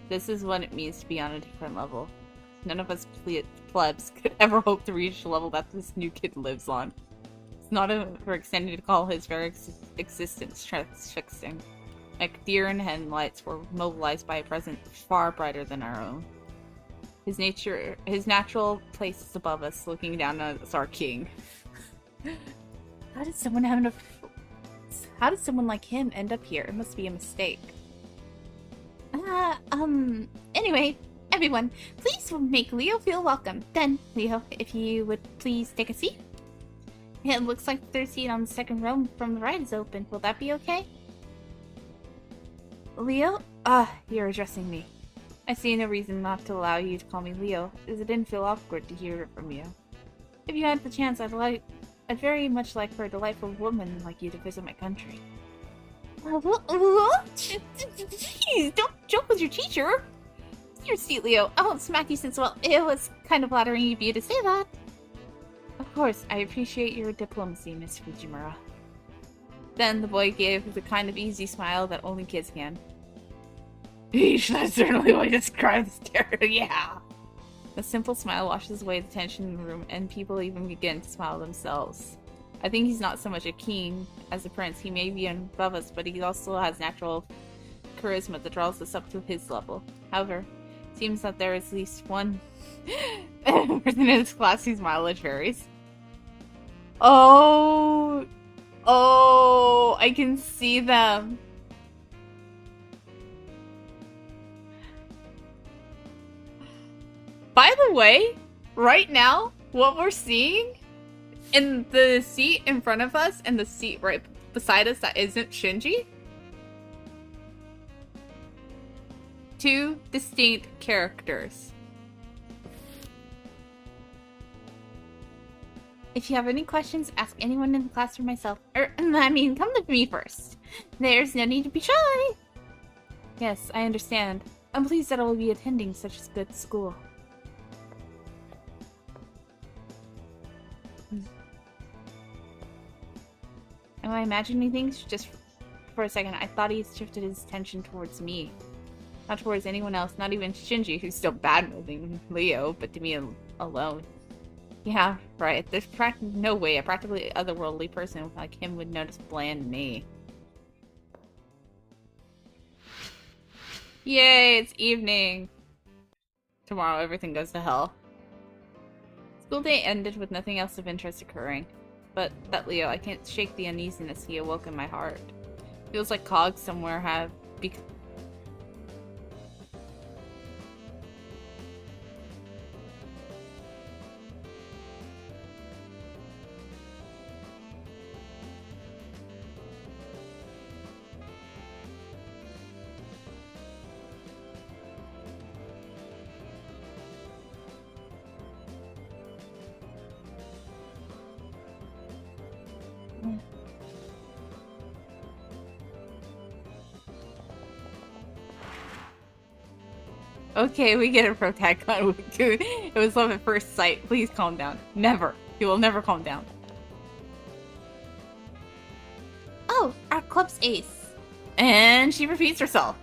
[SPEAKER 1] This is what it means to be on a different level. None of us plebs could ever hope to reach the level that this new kid lives on. It's not ever extended to call his very existence transfixing. Like deer and headlights were mobilized by a presence far brighter than our own. His natural place is above us, looking down as our king. How did someone like him end up here? It must be a mistake.
[SPEAKER 3] Anyway, everyone, please make Leo feel welcome. Then, Leo, if you would please take a seat. It looks like the third seat on the second row from the right is open. Will that be okay?
[SPEAKER 1] Leo? You're addressing me. I see no reason not to allow you to call me Leo, as it didn't feel awkward to hear it from you. If you had the chance, I'd very much like for a delightful woman like you to visit my country.
[SPEAKER 3] What? Jeez, don't joke with your teacher. Your seat, Leo. I won't smack you since, well, it was kind of flattering of you to say that.
[SPEAKER 1] Of course, I appreciate your diplomacy, Miss Fujimura. Then the boy gave the kind of easy smile that only kids can. Eesh, that's certainly what I describe this terror, yeah! A simple smile washes away the tension in the room, and people even begin to smile themselves. I think he's not so much a king as a prince. He may be above us, but he also has natural charisma that draws us up to his level. However, it seems that there is at least one person in this class whose mileage varies. Oh, I can see them. By the way, right now, what we're seeing in the seat in front of us and the seat right beside us that isn't Shinji, two distinct characters.
[SPEAKER 3] If you have any questions, ask anyone in the class or myself. Come to me first. There's no need to be shy.
[SPEAKER 1] Yes, I understand. I'm pleased that I will be attending such a good school. Am I imagining things? Just for a second, I thought he shifted his attention towards me. Not towards anyone else, not even Shinji, who's still bad-mouthing Leo, but to me alone. Yeah, right. There's no way a practically otherworldly person like him would notice bland me. Yay, it's evening! Tomorrow everything goes to hell. School day ended with nothing else of interest occurring. But that Leo, I can't shake the uneasiness he awoke in my heart. Feels like cogs somewhere have become. Okay, we get it, Protagon. It was love at first sight. Please calm down. Never. He will never calm down.
[SPEAKER 3] Oh, our club's ace.
[SPEAKER 1] And she repeats herself.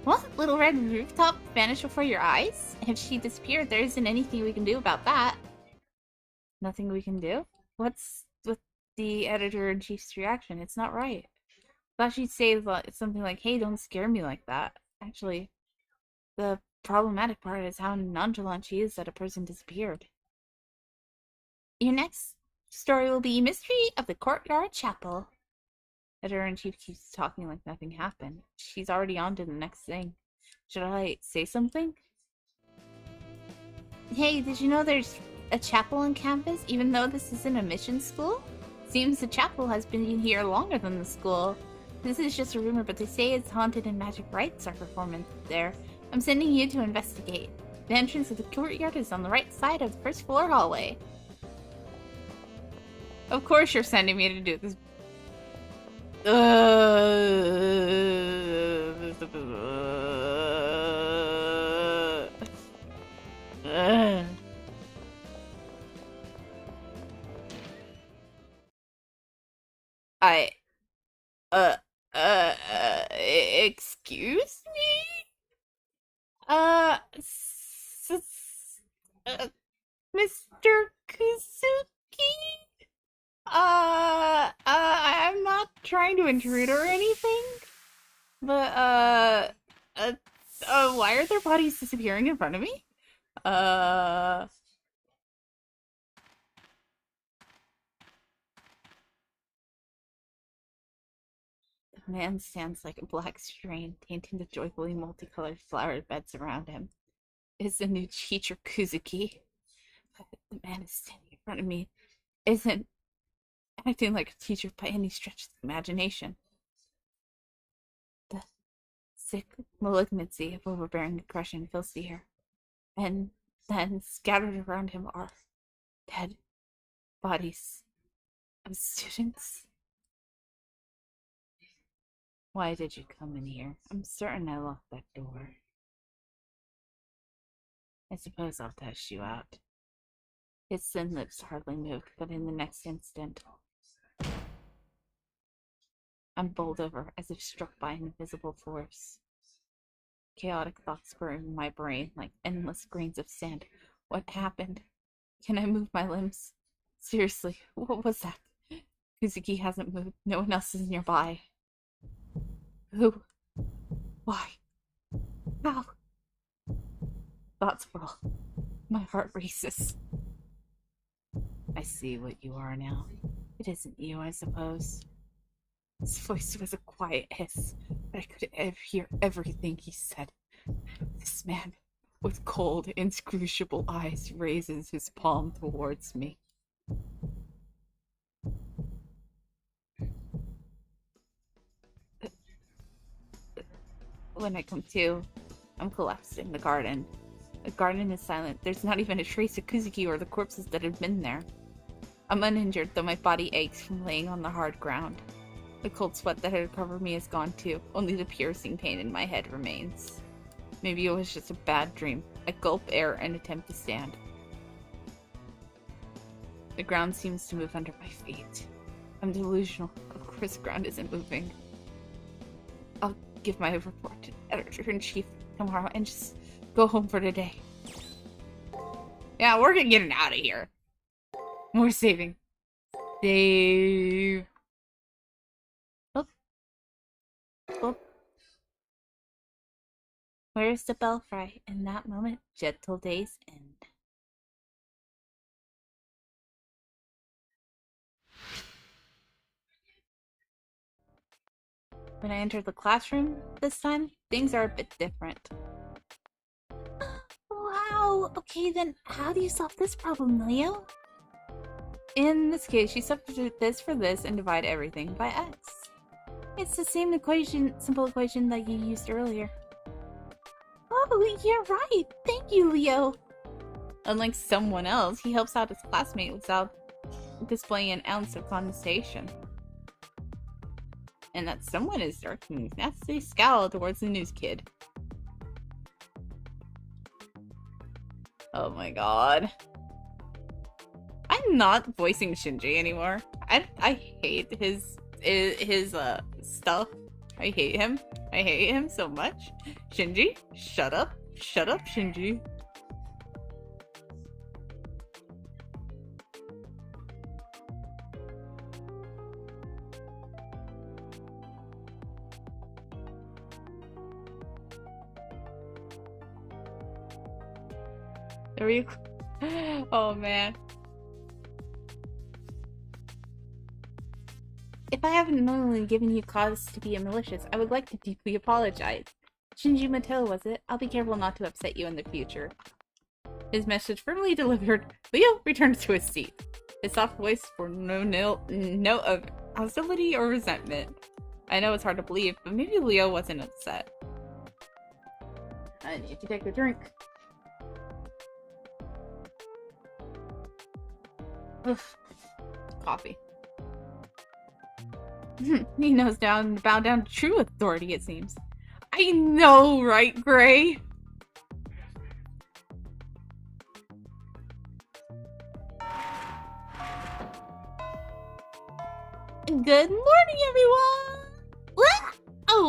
[SPEAKER 3] What? Little red rooftop vanished before your eyes? If she disappeared, there isn't anything we can do about that.
[SPEAKER 1] Nothing we can do? What's with the editor-in-chief's reaction? It's not right. Thought she'd say something like, hey, don't scare me like that. Actually, the problematic part is how nonchalant she is that a person disappeared.
[SPEAKER 3] Your next story will be Mystery of the Courtyard Chapel.
[SPEAKER 1] Editor-in-chief keeps talking like nothing happened. She's already on to the next thing. Should I say something?
[SPEAKER 3] Hey, did you know there's a chapel on campus, even though this isn't a mission school? Seems the chapel has been here longer than the school. This is just a rumor, but they say it's haunted and magic rites are performed there. I'm sending you to investigate. The entrance of the courtyard is on the right side of the first floor hallway.
[SPEAKER 1] Of course you're sending me to do this. I, excuse me? Uh, uh, Mr. Kuzuki? I'm not trying to intrude or anything, but, uh, why are their bodies disappearing in front of me? Uh, the man stands like a black strain, tainting the joyfully multicolored flower beds around him. Is the new teacher Kuzuki? The man is standing in front of me isn't acting like a teacher by any stretch of the imagination. The sick malignancy of overbearing aggression fills the air, and then scattered around him are dead bodies of students. Why did you come in here? I'm certain I locked that door. I suppose I'll test you out. His thin lips hardly moved, but in the next instant, I'm bowled over as if struck by an invisible force. Chaotic thoughts were in my brain like endless grains of sand. What happened? Can I move my limbs? Seriously, what was that? Kuzuki hasn't moved. No one else is nearby. Who? Why? How? Thoughts whirl. My heart races. I see what you are now. It isn't you, I suppose. His voice was a quiet hiss, but I could hear everything he said. This man, with cold, inscrutable eyes, raises his palm towards me. When I come to, I'm collapsed in the garden. The garden is silent. There's not even a trace of Kuzuki or the corpses that have been there. I'm uninjured, though my body aches from laying on the hard ground. The cold sweat that had covered me is gone too. Only the piercing pain in my head remains. Maybe it was just a bad dream. I gulp air and attempt to stand. The ground seems to move under my feet. I'm delusional. Of course the ground isn't moving. I'll give my report to Editor-in-Chief tomorrow and just go home for today. Yeah, we're getting out of here. More saving. Save. Oh. Oh. Where's the belfry? In that moment, gentle days end. When I enter the classroom this time, things are a bit different.
[SPEAKER 3] Wow, okay then how do you solve this problem, Leo?
[SPEAKER 1] In this case, you substitute this for this and divide everything by x.
[SPEAKER 3] It's the same equation, simple equation that you used earlier. Oh, you're right. Thank you, Leo.
[SPEAKER 1] Unlike someone else, he helps out his classmate without displaying an ounce of condescension. And that someone is directing a nasty scowl towards the news kid. Oh my god. I'm not voicing Shinji anymore. I hate his stuff. I hate him. I hate him so much. Shinji, shut up. Shut up, Shinji. There you go. Oh man.
[SPEAKER 3] If I haven't knowingly given you cause to be malicious, I would like to deeply apologize. Shinji Mateo, was it? I'll be careful not to upset you in the future.
[SPEAKER 1] His message firmly delivered, Leo returned to his seat. His soft voice bore no note of hostility or resentment. I know it's hard to believe, but maybe Leo wasn't upset. I need to take a drink. Oof. Coffee. He knows bow down to true authority, it seems. I know, right, Gray?
[SPEAKER 3] Good morning, everyone!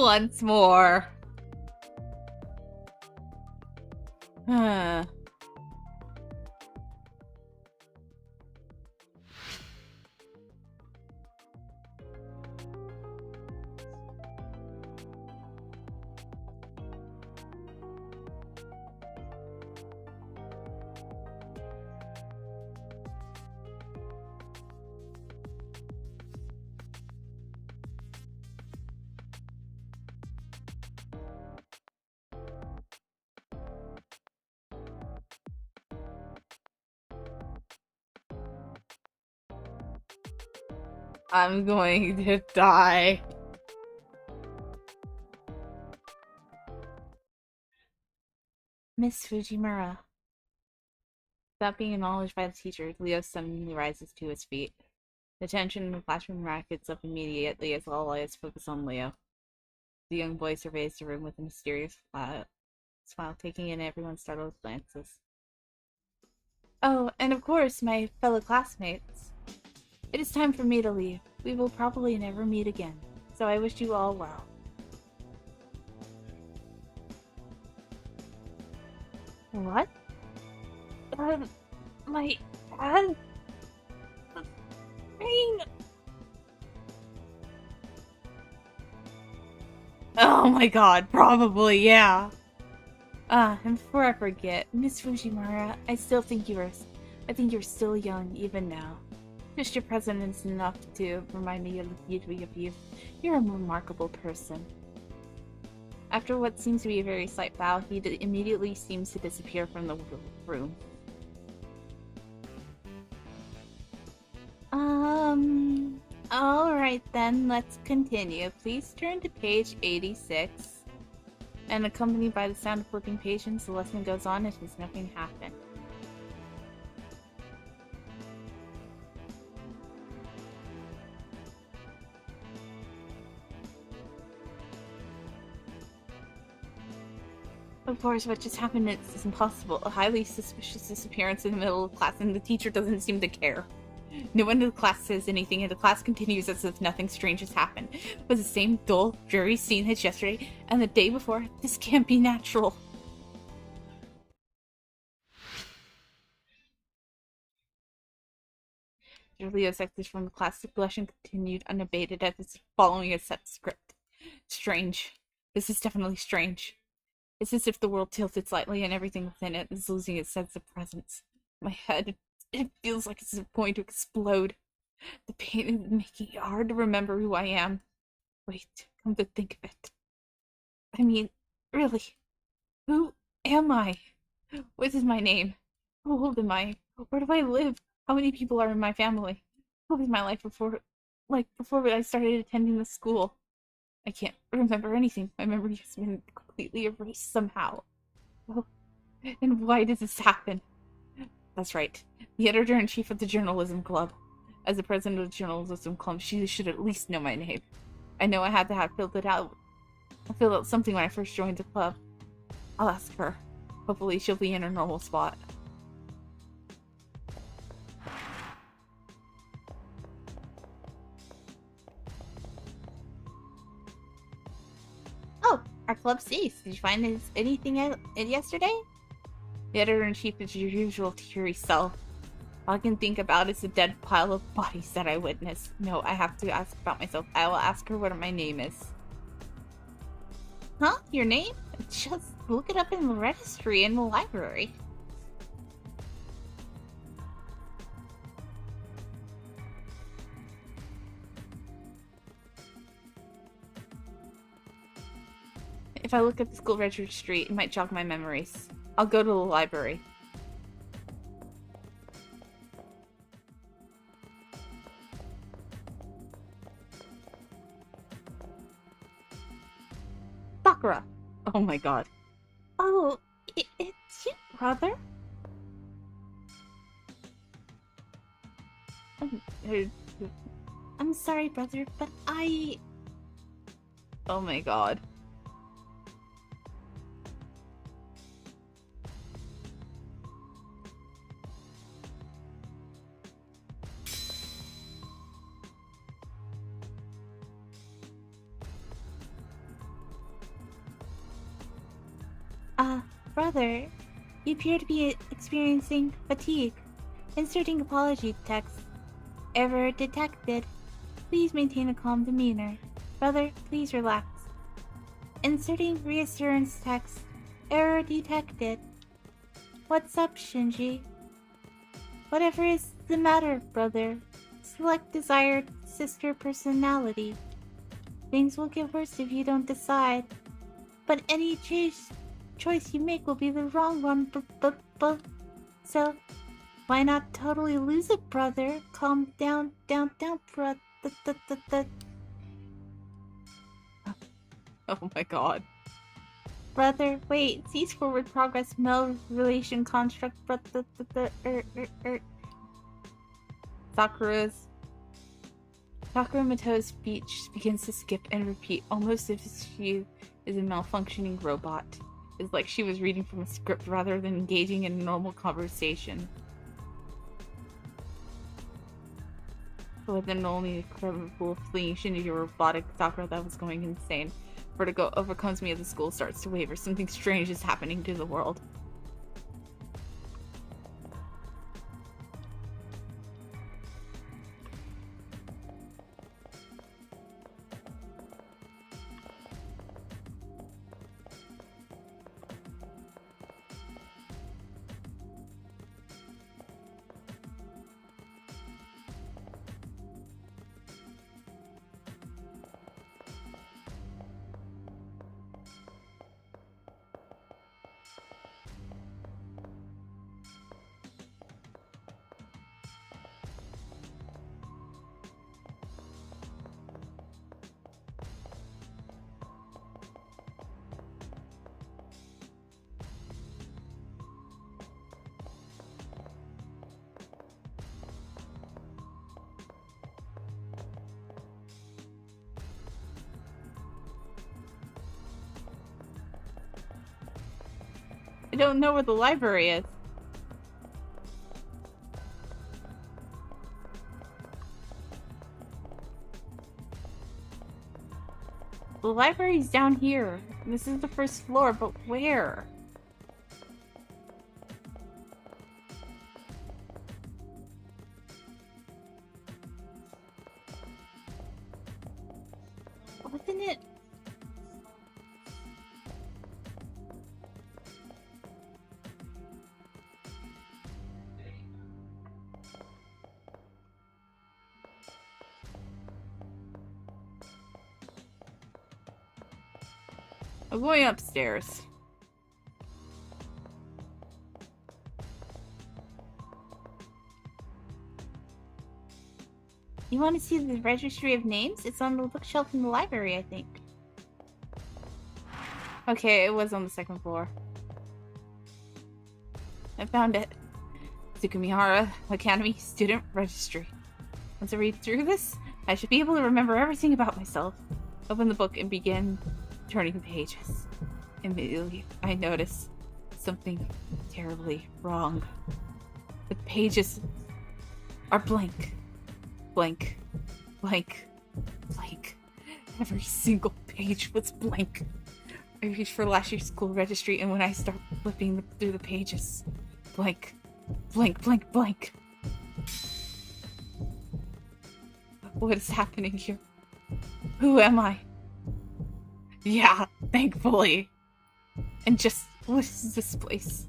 [SPEAKER 1] Once more. Huh. I'm going to die.
[SPEAKER 3] Miss Fujimura.
[SPEAKER 1] Without being acknowledged by the teacher, Leo suddenly rises to his feet. The tension in the classroom rackets up immediately as all eyes focus on Leo. The young boy surveys the room with a mysterious smile, taking in everyone's startled glances.
[SPEAKER 3] Oh, and of course, my fellow classmates. It is time for me to leave. We will probably never meet again, so I wish you all well. What? My head. Pain.
[SPEAKER 1] Oh my god, probably, yeah.
[SPEAKER 3] And before I forget, Miss Fujimura, I think you're still young even now. Just your presence is enough to remind me of the beauty of you. You're a remarkable person.
[SPEAKER 1] After what seems to be a very slight bow, he immediately seems to disappear from the room.
[SPEAKER 3] Alright then, let's continue. Please turn to page 86.
[SPEAKER 1] And accompanied by the sound of flipping pages, the lesson goes on as if nothing happened. Of course, what just happened is impossible. A highly suspicious disappearance in the middle of class, and the teacher doesn't seem to care. No one in the class says anything, and the class continues as if nothing strange has happened. It was the same dull, dreary scene as yesterday, and the day before. This can't be natural. Leo's exit from the class, the blushing continued unabated as if following a set script. Strange. This is definitely strange. It's as if the world tilted slightly and everything within it is losing its sense of presence. My head, it feels like it's going to explode. The pain is making it hard to remember who I am. Wait, come to think of it. I mean, really, who am I? What is my name? How old am I? Where do I live? How many people are in my family? What was my life before I started attending the school? I can't remember anything. My memory has been completely erased somehow. Well, and why does this happen? That's right. The editor-in-chief of the Journalism Club. As the president of the Journalism Club, she should at least know my name. I know I had to have filled it out. I filled out something when I first joined the club. I'll ask her. Hopefully she'll be in her normal spot.
[SPEAKER 3] Oh, our club ceased. Did you find anything out yesterday?
[SPEAKER 1] The editor-in-chief is your usual teary self. All I can think about is the dead pile of bodies that I witnessed. No, I have to ask about myself. I will ask her what my name is.
[SPEAKER 3] Huh? Your name? Just look it up in the registry in the library.
[SPEAKER 1] If I look at the school registry, it might jog my memories. I'll go to the library. Sakura! Oh my god.
[SPEAKER 3] Oh, it's you, brother? I'm sorry, brother, but
[SPEAKER 1] Oh my god.
[SPEAKER 3] Brother, you appear to be experiencing fatigue. Inserting apology text. Error detected. Please maintain a calm demeanor. Brother, please relax. Inserting reassurance text. Error detected. What's up, Shinji? Whatever is the matter, brother. Select desired sister personality. Things will get worse if you don't decide. But any choice you make will be the wrong one, So, why not totally lose it, brother? Calm down, brother.
[SPEAKER 1] Oh my god.
[SPEAKER 3] Brother, wait. Cease forward progress, meld relation construct, Sakura Mato's speech begins to skip and repeat, almost as if she is a malfunctioning robot. It's like she was reading from a script rather than engaging in a normal conversation. With an only incredible fleeing Shinji, a robotic Sakura that was going insane. Vertigo overcomes me as the school starts to waver. Something strange is happening to the world. I don't know where the library is. The library's down here. This is the first floor, but where? Wasn't it? I'm going upstairs. You want to see the registry of names? It's on the bookshelf in the library, I think. Okay, it was on the second floor. I found it. Tsukumihara Academy Student Registry. Once I read through this, I should be able to remember everything about myself. Open the book and begin turning the pages. Immediately, I notice something terribly wrong. The pages are blank. Blank. Blank. Blank. Every single page was blank. I reached for last year's school registry, and when I start flipping through the pages, blank. Blank, blank, blank. What is happening here? Who am I? Yeah, thankfully. And just, what is this place?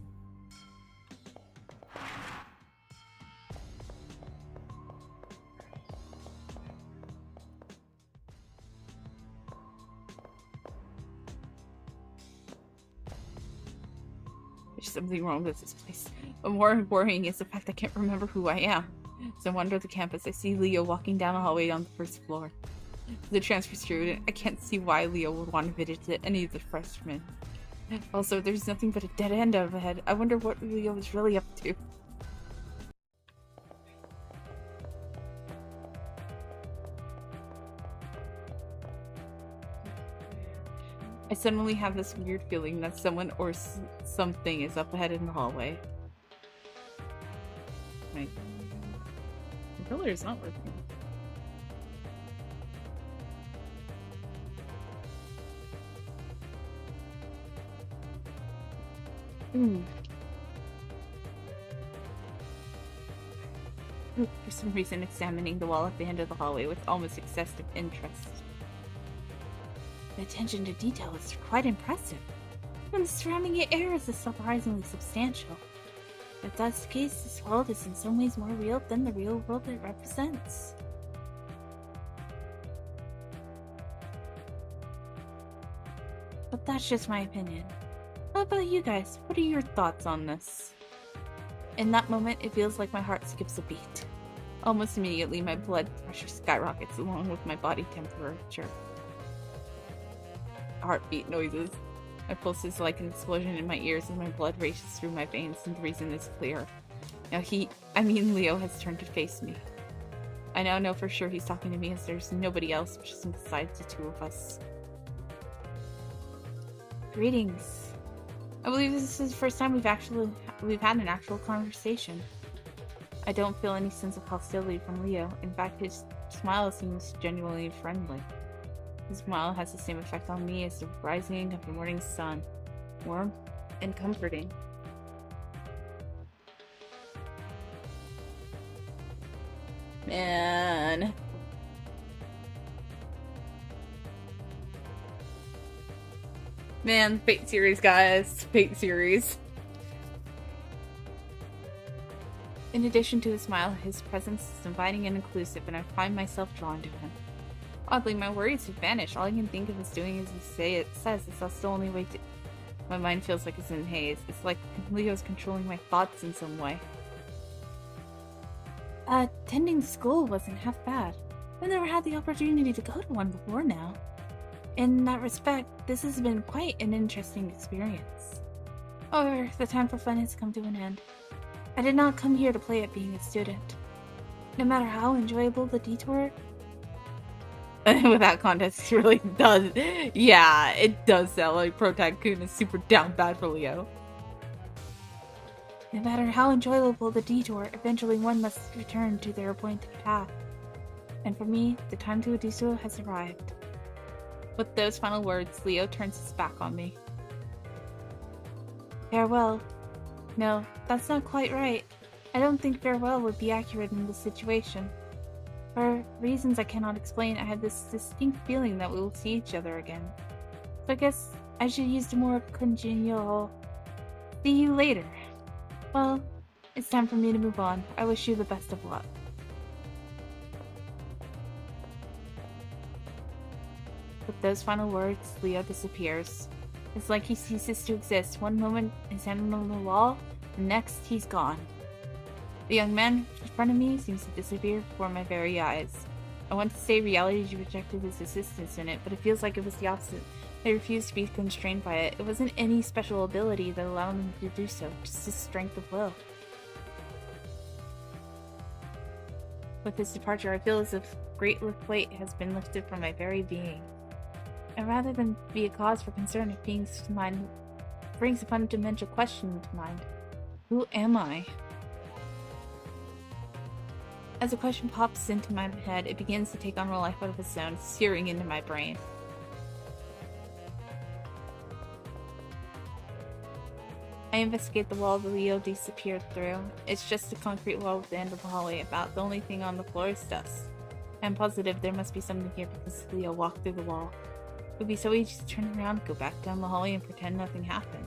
[SPEAKER 3] There's something wrong with this place. But more worrying is the fact I can't remember who I am. As I wander the campus, I see Leo walking down the hallway on the first floor. As a transfer student, I can't see why Leo would want to visit any of the freshmen. Also, there's nothing but a dead end up ahead. I wonder what Leo is really up to. I suddenly have this weird feeling that someone or something is up ahead in the hallway. My controller is not working. For some reason, examining the wall at the end of the hallway with almost excessive interest. The attention to detail is quite impressive, and the surrounding air is surprisingly substantial. If that's the case, this world is in some ways more real than the real world it represents. But that's just my opinion. How about you guys? What are your thoughts on this? In that moment, it feels like my heart skips a beat. Almost immediately, my blood pressure skyrockets along with my body temperature. Heartbeat noises. My pulse is like an explosion in my ears as my blood races through my veins, and the reason is clear. Now Leo has turned to face me. I now know for sure he's talking to me as there's nobody else besides the two of us. Greetings. I believe this is the first time we've had an actual conversation. I don't feel any sense of hostility from Leo. In fact, his smile seems genuinely friendly. His smile has the same effect on me as the rising of the morning sun. Warm and comforting. Man. Man, Fate series, guys. Fate series. In addition to his smile, his presence is inviting and inclusive, and I find myself drawn to him. Oddly, my worries have vanished. All I can think of is doing as he says. That's the only way to... My mind feels like it's in haze. It's like Leo's controlling my thoughts in some way. Attending school wasn't half bad. I've never had the opportunity to go to one before now. In that respect, this has been quite an interesting experience. However, the time for fun has come to an end. I did not come here to play at being a student. No matter how enjoyable the detour... Without context, it really does. Yeah, it does sound like Pro Tycoon is super down bad for Leo. No matter how enjoyable the detour, eventually one must return to their appointed path. And for me, the time to do so has arrived. With those final words, Leo turns his back on me. Farewell. No, that's not quite right. I don't think farewell would be accurate in this situation. For reasons I cannot explain, I have this distinct feeling that we will see each other again. So I guess I should use a more congenial... See you later. Well, it's time for me to move on. I wish you the best of luck. With those final words, Leo disappears. It's like he ceases to exist. One moment he's standing on the wall, the next he's gone. The young man in front of me seems to disappear before my very eyes. I want to say reality rejected his existence in it, but it feels like it was the opposite. I refused to be constrained by it. It wasn't any special ability that allowed him to do so, just his strength of will. With his departure, I feel as if great weight has been lifted from my very being. And rather than be a cause for concern, it brings a fundamental question into mind. Who am I? As the question pops into my head, it begins to take on a life of its own, searing into my brain. I investigate the wall the Leo disappeared through. It's just a concrete wall at the end of the hallway. About the only thing on the floor is dust. I'm positive there must be something here because Leo walked through the wall. It would be so easy to turn around, go back down the hallway, and pretend nothing happened.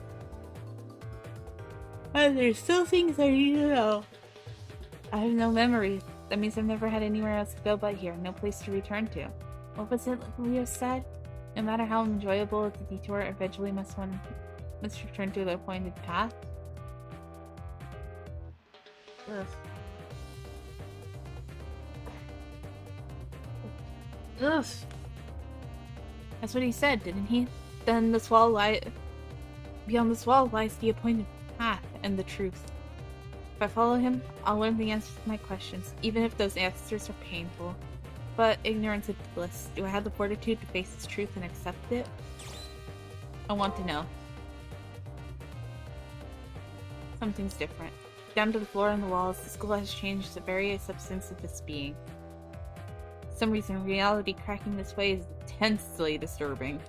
[SPEAKER 3] But there's still things I need to know. I have no memory. That means I've never had anywhere else to go but here, no place to return to. What was it Leo said? No matter how enjoyable the detour, eventually must return to the appointed path? Ugh. Ugh. That's what he said, didn't he? Then beyond this wall lies the appointed path and the truth. If I follow him, I'll learn the answers to my questions, even if those answers are painful. But ignorance is bliss. Do I have the fortitude to face its truth and accept it? I want to know. Something's different. Down to the floor and the walls, the school has changed the very substance of its being. For some reason, reality cracking this way is intensely disturbing.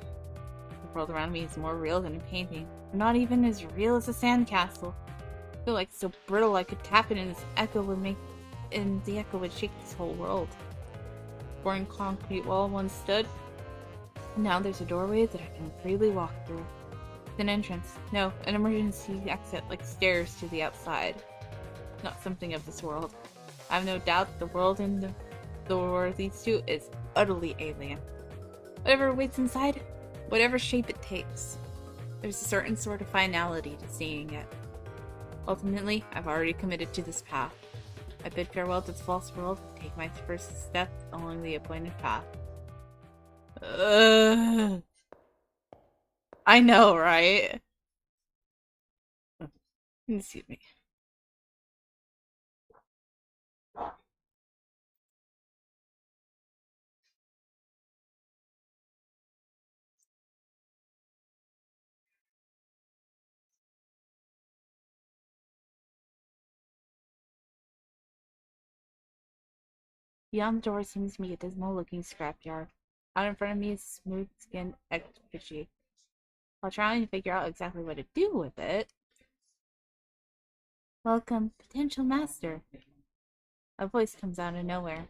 [SPEAKER 3] world around me is more real than a painting. Not even as real as a sandcastle. I feel like it's so brittle I could tap it and the echo would shake this whole world. Boring concrete wall once stood. Now there's a doorway that I can freely walk through. It's an entrance. No, an emergency exit like stairs to the outside. Not something of this world. I have no doubt that the world in the door leads to is utterly alien. Whatever waits inside, whatever shape it takes, there's a certain sort of finality to seeing it. Ultimately, I've already committed to this path. I bid farewell to this false world and take my first step along the appointed path. I know, right? Excuse me. Beyond the door seems to be a dismal-looking scrapyard. Out in front of me is a smooth-skinned effigy. While trying to figure out exactly what to do with it... Welcome, potential master. A voice comes out of nowhere.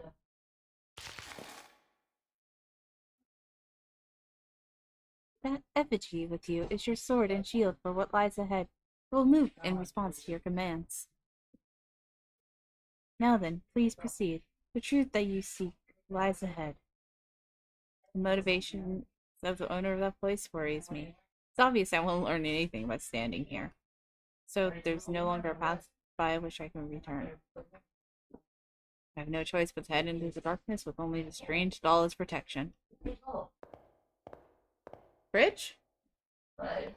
[SPEAKER 3] That effigy with you is your sword and shield for what lies ahead. It will move in response to your commands. Now then, please proceed. The truth that you seek lies ahead. The motivation of the owner of that place worries me. It's obvious I won't learn anything by standing here. So there's no longer a path by which I can return. I have no choice but to head into the darkness with only the strange doll as protection. Bridge?
[SPEAKER 2] But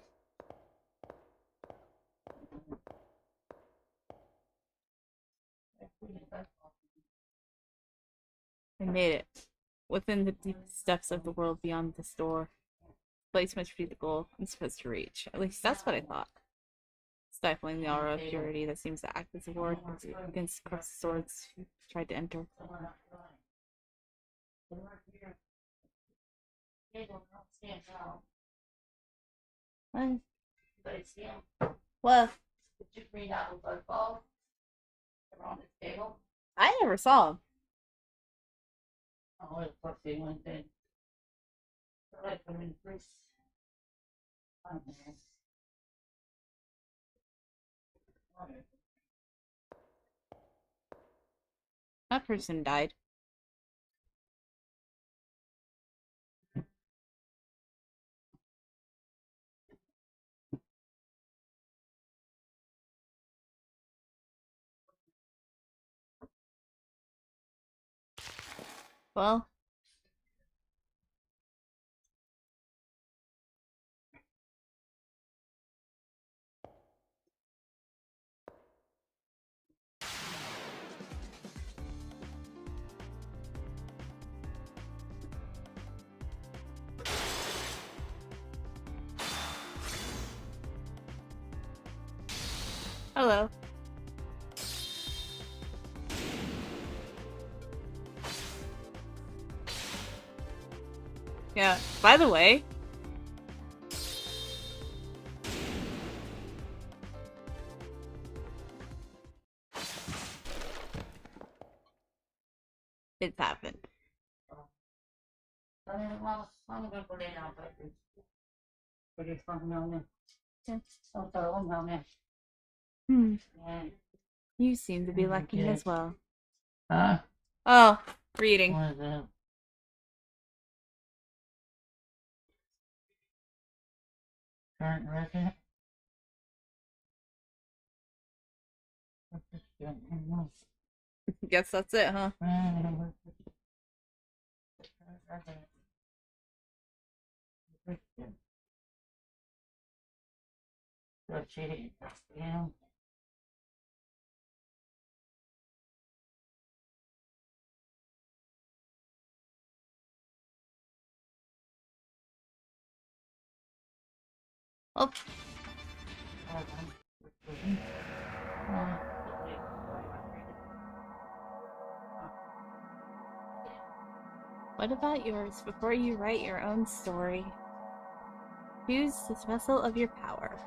[SPEAKER 3] I made it. Within the deep depths of the world beyond this door. The place must be the goal I'm supposed to reach. At least that's what I thought. Stifling the aura of purity that seems to act as a ward against crossed swords who tried to enter. Well,
[SPEAKER 2] did you bring out the blood balls that are on the table?
[SPEAKER 3] I never saw him.
[SPEAKER 2] Oh, of course they went in. So I put them in first. Oh, man.
[SPEAKER 3] That person died. Well, hello. Yeah, by the way, it's happened.
[SPEAKER 2] I'm gonna go lay down, but it's something on there. So throw them on there. And
[SPEAKER 3] You seem to be lucky as well.
[SPEAKER 2] huh?
[SPEAKER 3] Oh, reading.
[SPEAKER 2] What is that? Current resident?
[SPEAKER 3] Guess that's it, huh?
[SPEAKER 2] Yeah.
[SPEAKER 3] Oh, what about yours before you write your own story? Use this vessel of your power.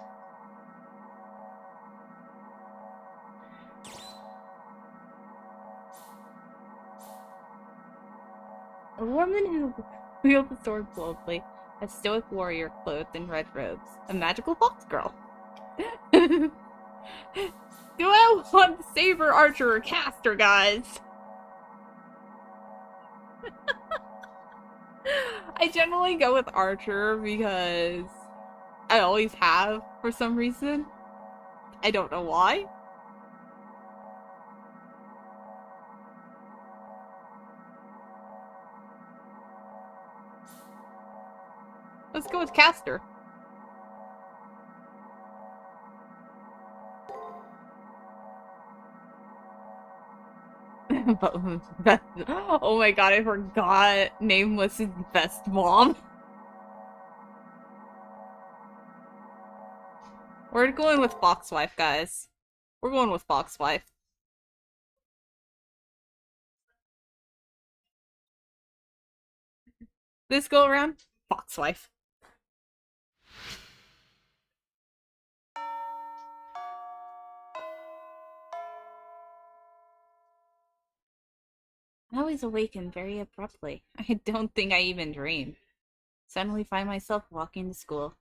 [SPEAKER 3] A woman who wields the sword boldly, a stoic warrior clothed in red robes, a magical fox girl. Do I want the saber archer or caster, guys? I generally go with archer because I always have for some reason. I don't know why. Let's go with caster. Oh my god, I forgot Nameless is best mom. We're going with Foxwife, guys. We're going with Foxwife. This go around, Foxwife. I always awaken very abruptly. I don't think I even dream. Suddenly find myself walking to school.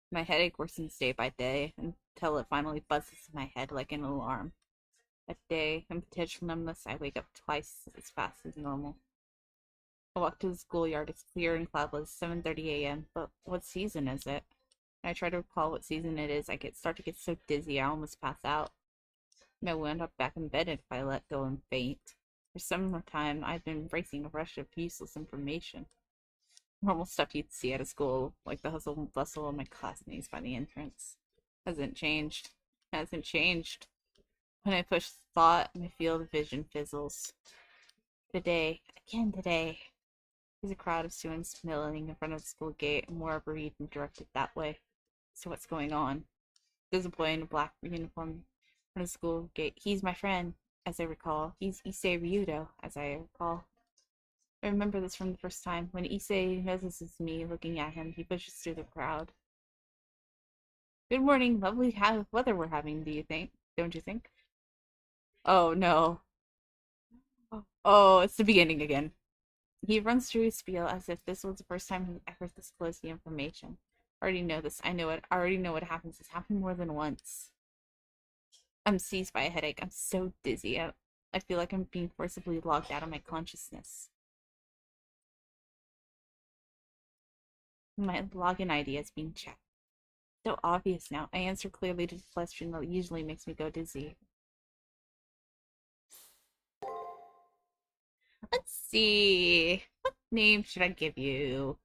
[SPEAKER 3] My headache worsens day by day until it finally buzzes in my head like an alarm. That day, in potential numbness, I wake up twice as fast as normal. I walk to the schoolyard. It's clear and cloudless, 7:30 a.m. But what season is it? When I try to recall what season it is, start to get so dizzy I almost pass out. I will end up back in bed if I let go and faint. For some time, I've been embracing a rush of useless information. Normal stuff you'd see at a school, like the hustle and bustle of my classmates by the entrance. Hasn't changed. Hasn't changed. When I push thought, my field of vision fizzles. Today, again today, there's a crowd of students milling in front of the school gate, and more are bereaved and directed that way. So what's going on? There's a boy in a black uniform in front of the school gate. He's my friend, as I recall. He's Issei Ryudo, as I recall. I remember this from the first time. When Issei notices me looking at him, he pushes through the crowd. Good morning. Lovely weather we're having, do you think? Don't you think? Oh, no. Oh, it's the beginning again. He runs through his spiel as if this was the first time he ever disclosed the information. I already know this. I know it. I already know what happens. It's happened more than once. I'm seized by a headache. I'm so dizzy. I feel like I'm being forcibly logged out of my consciousness. My login ID is being checked. So obvious now. I answer clearly to the question that usually makes me go dizzy. Let's see. What name should I give you?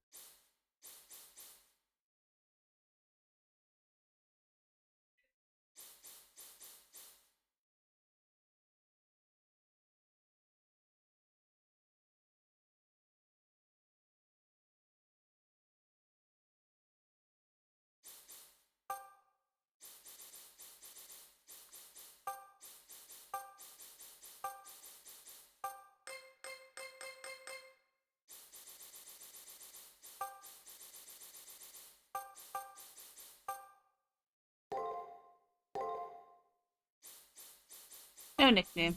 [SPEAKER 3] No nickname.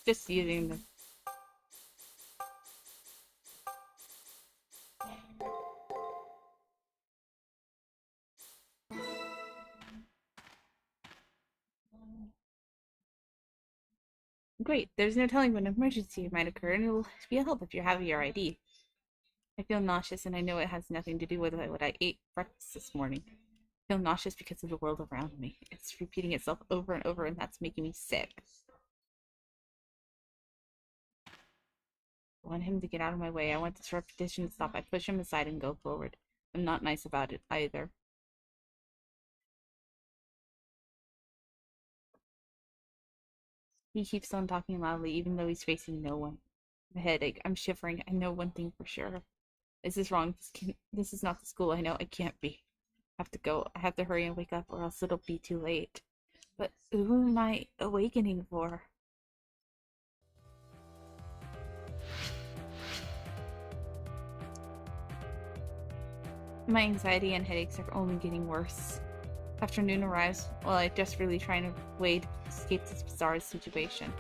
[SPEAKER 3] Just using the... Great, there's no telling when an emergency might occur, and it will be a help if you have your ID. I feel nauseous, and I know it has nothing to do with what I ate for breakfast this morning. I feel nauseous because of the world around me. It's repeating itself over and over, and that's making me sick. I want him to get out of my way. I want this repetition to stop. I push him aside and go forward. I'm not nice about it either. He keeps on talking loudly, even though he's facing no one. A headache. I'm shivering. I know one thing for sure. This is wrong. This is not the school. I know I can't be. I have to go. I have to hurry and wake up, or else it'll be too late. But who am I awakening for? My anxiety and headaches are only getting worse. Afternoon arrives while I'm desperately trying to wade to escape this bizarre situation.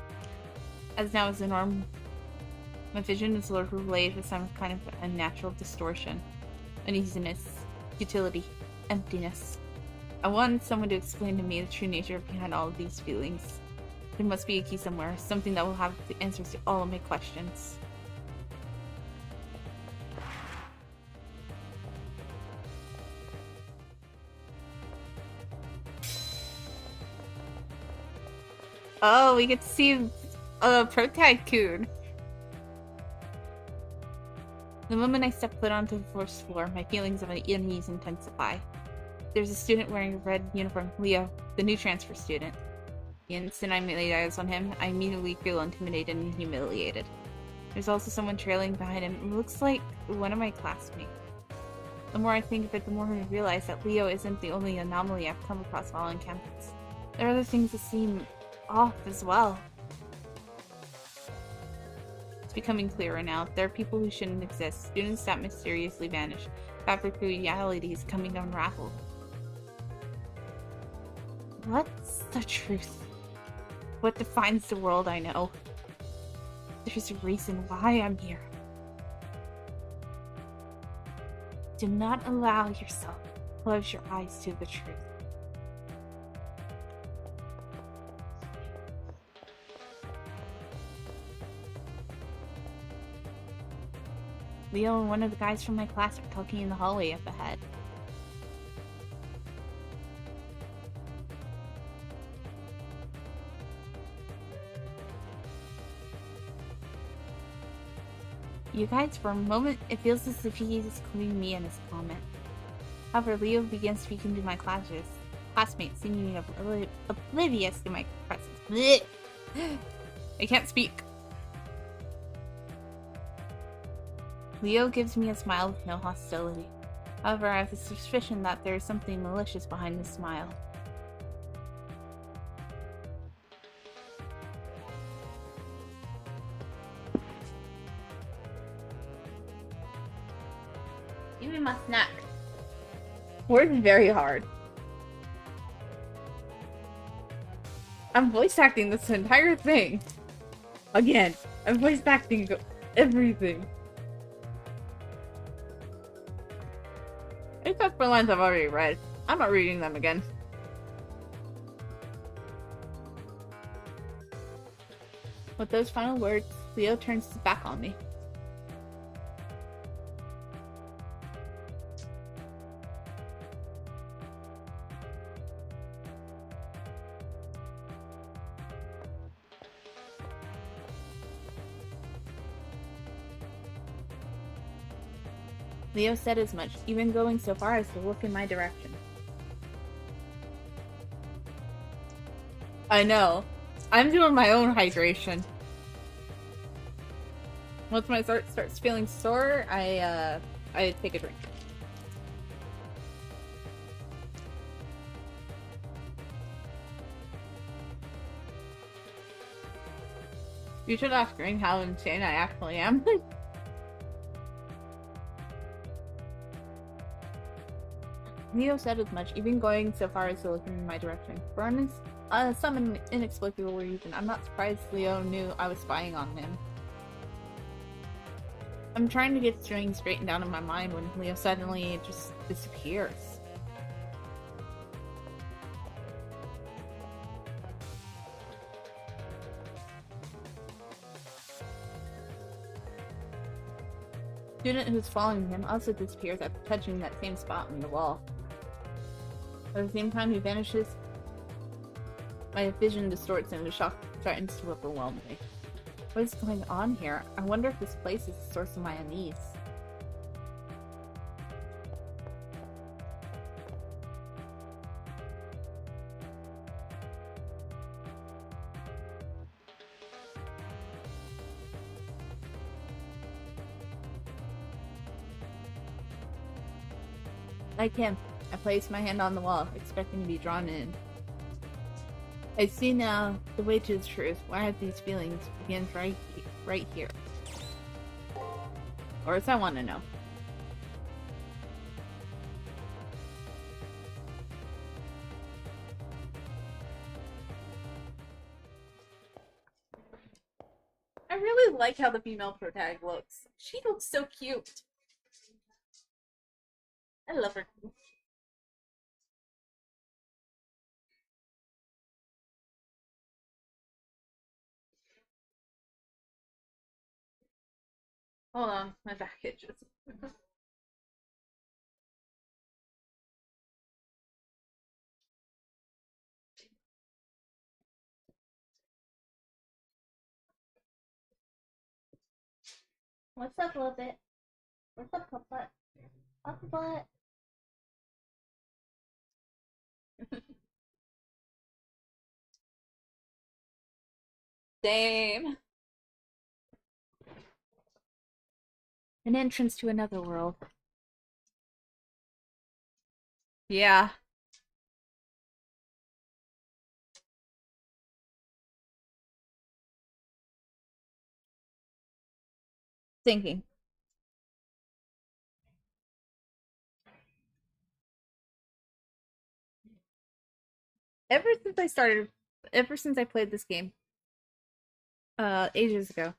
[SPEAKER 3] As now is the norm, my vision is overlaid with some kind of unnatural distortion, uneasiness, futility, emptiness. I wanted someone to explain to me the true nature behind all of these feelings. There must be a key somewhere, something that will have the answers to all of my questions. Oh, we get to see a Protag-kun. The moment I step foot onto the first floor, my feelings of unease intensify. There's a student wearing a red uniform, Leo, the new transfer student. The instant I lay eyes on him, I immediately feel intimidated and humiliated. There's also someone trailing behind him. It looks like one of my classmates. The more I think of it, the more I realize that Leo isn't the only anomaly I've come across while on campus. There are other things that seem off as well. It's becoming clearer now. There are people who shouldn't exist, students that mysteriously vanish, fabric of reality is coming unraveled. What's the truth? What defines the world I know? There's a reason why I'm here. Do not allow yourself to close your eyes to the truth. Leo and one of the guys from my class are talking in the hallway up ahead. You guys, for a moment, it feels as if he is including me in his comment. However, Leo begins speaking to my classmates, seemingly oblivious to my presence. Blech. I can't speak. Leo gives me a smile with no hostility. However, I have a suspicion that there is something malicious behind the smile. Give me my snack. Worked very hard. I'm voice acting this entire thing. Again, I'm voice acting everything. Except for lines I've already read. I'm not reading them again. With those final words, Leo turns his back on me. Leo said as much, even going so far as to look in my direction. I know. I'm doing my own hydration. Once my throat starts feeling sore, I take a drink. You should ask Green how insane I actually am. Leo said as much, even going so far as to look in my direction. For some inexplicable reason, I'm not surprised Leo knew I was spying on him. I'm trying to get strings straightened out in my mind when Leo suddenly just disappears. The student who's following him also disappears after touching that same spot on the wall. At the same time he vanishes, my vision distorts and the shock threatens to overwhelm me. What is going on here? I wonder if this place is the source of my unease. Like him, I place my hand on the wall, expecting to be drawn in. I see now the way to the truth. Why have these feelings begins right here? Or as I want to know. really like how the female protag looks. She looks so cute. I love her. Hold on, my back itches. What's up, little bit? What's up, butt? Up butt. Same. An entrance to another world. Yeah. Thinking. Ever since I played this game, ages ago,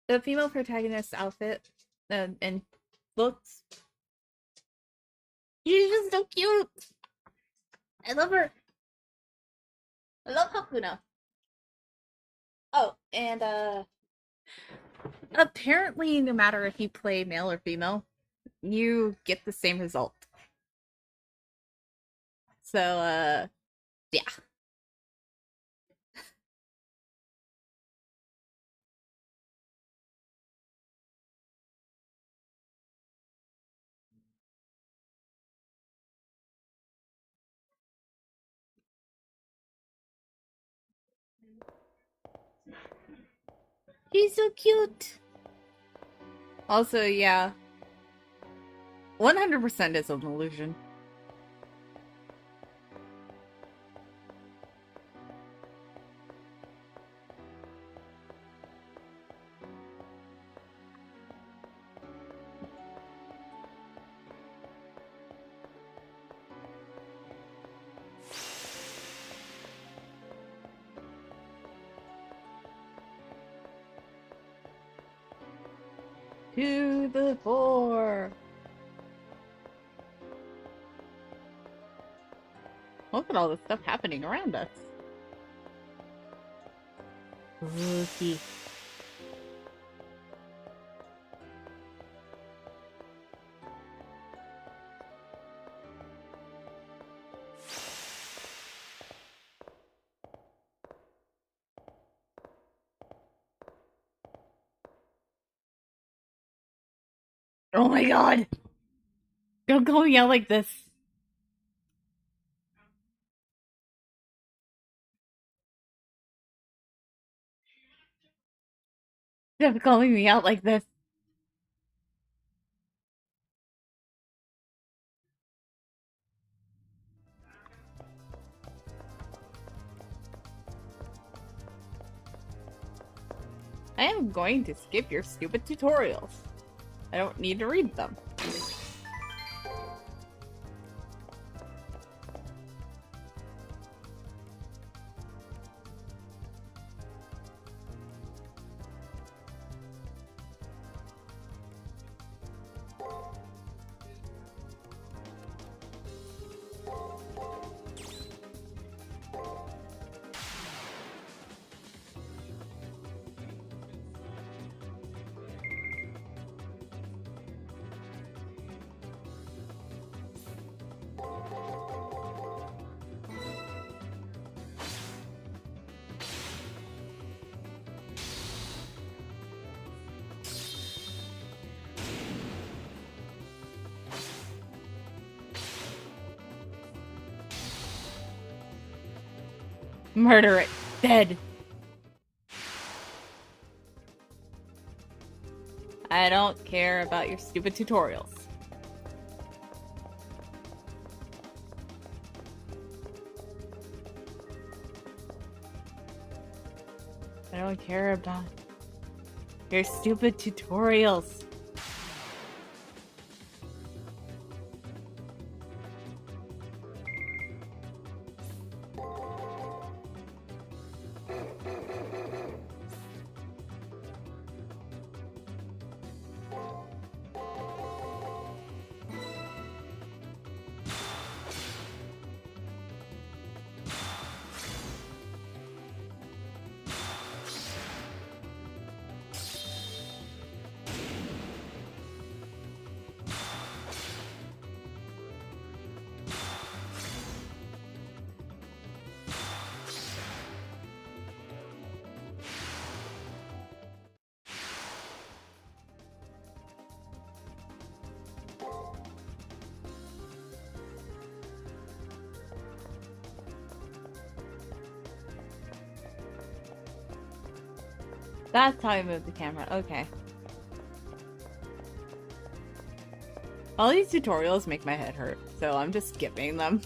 [SPEAKER 3] the female protagonist's outfit and looks, she's just so cute. I love her. I love Hakuna. Oh, and apparently, no matter if you play male or female, you get the same result. So, yeah. She's so cute. Also, yeah. 100% is an illusion. To the fore. Look at all the stuff happening around us. Spooky. Oh my god! Don't call me out like this. Stop calling me out like this. I am going to skip your stupid tutorials. I don't need to read them. Murder it. Dead. I don't care about your stupid tutorials. I don't care about your stupid tutorials.
[SPEAKER 1] That's how I move the camera. Okay. All these tutorials make my head hurt, so I'm just skipping them.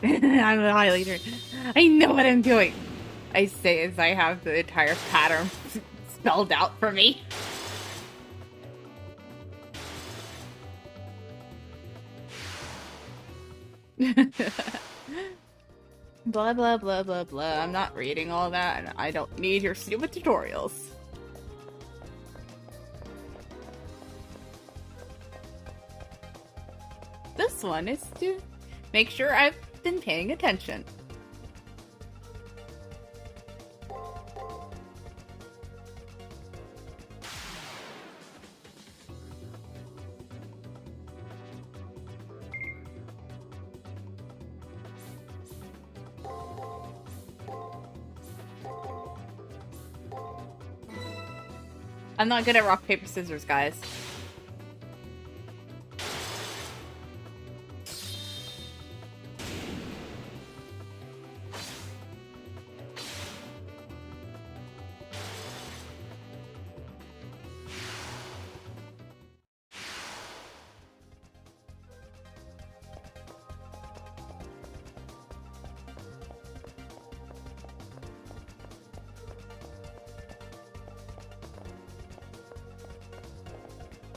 [SPEAKER 1] I'm a highlighter. I know what I'm doing. I say as I have the entire pattern spelled out for me. Blah, blah, blah, blah, blah. I'm not reading all that, and I don't need your stupid tutorials. This one is to make sure I've been paying attention. I'm not good at rock, paper, scissors, guys.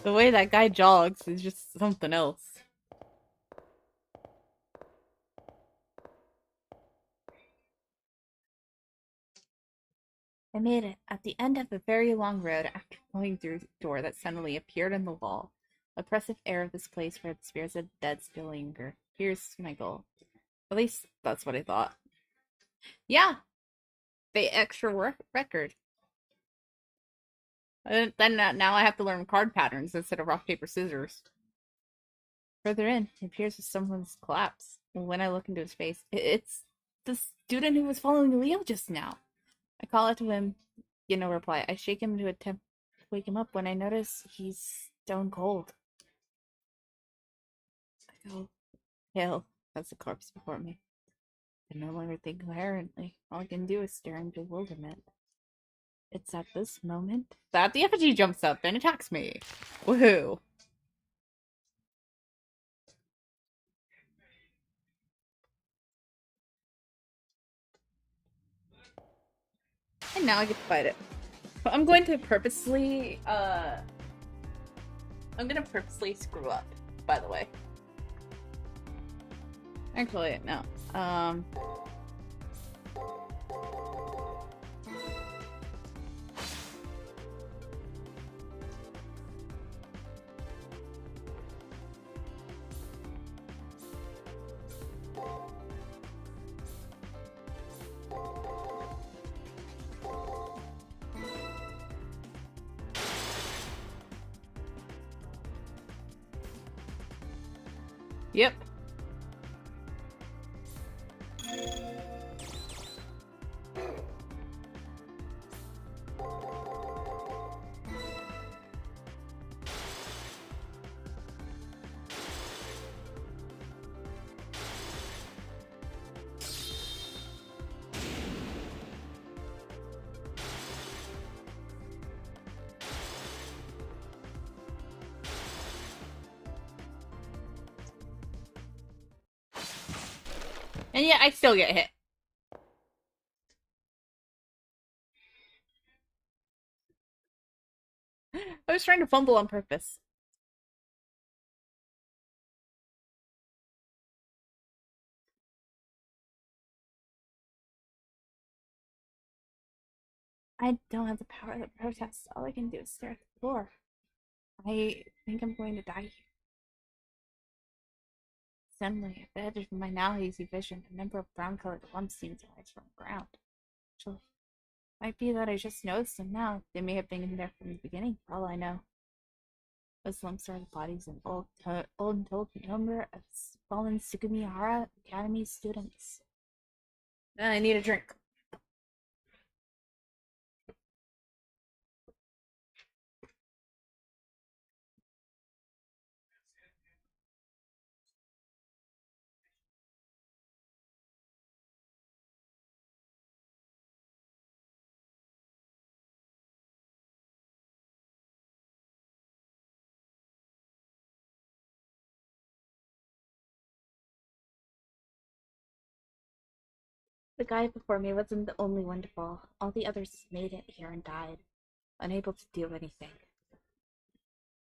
[SPEAKER 1] The way that guy jogs is just something else.
[SPEAKER 3] I made it at the end of a very long road after going through a door that suddenly appeared in the wall. Oppressive air of this place where the spirits of the dead still linger. Here's my goal.
[SPEAKER 1] At least that's what I thought. Yeah! The extra record. And then now I have to learn card patterns instead of rock, paper, scissors. Further in, it appears as someone's collapsed. And when I look into his face, it's the student who was following Leo just now. I call out to him, get no reply. I shake him to attempt to wake him up when I notice he's stone cold. I go, hell, that's the corpse before me. I no longer think coherently. All I can do is stare in bewilderment. It's at this moment that the effigy jumps up and attacks me. Woohoo! And now I get to fight it. I'm going to purposely, screw up, by the way. Actually, no. Yep. And yet I still get hit. I was trying to fumble on purpose.
[SPEAKER 3] I don't have the power to protest. All I can do is stare at the floor. I think I'm going to die here. Suddenly, at the edge of my now hazy vision, a number of brown-colored lumps seem to rise from the ground. Actually, might be that I just noticed them now. They may have been in there from the beginning, for all I know. Those lumps are the bodies of old told number of fallen Sugimihara Academy students. I need a drink. The guy before me wasn't the only one to fall. All the others made it here and died, unable to do anything.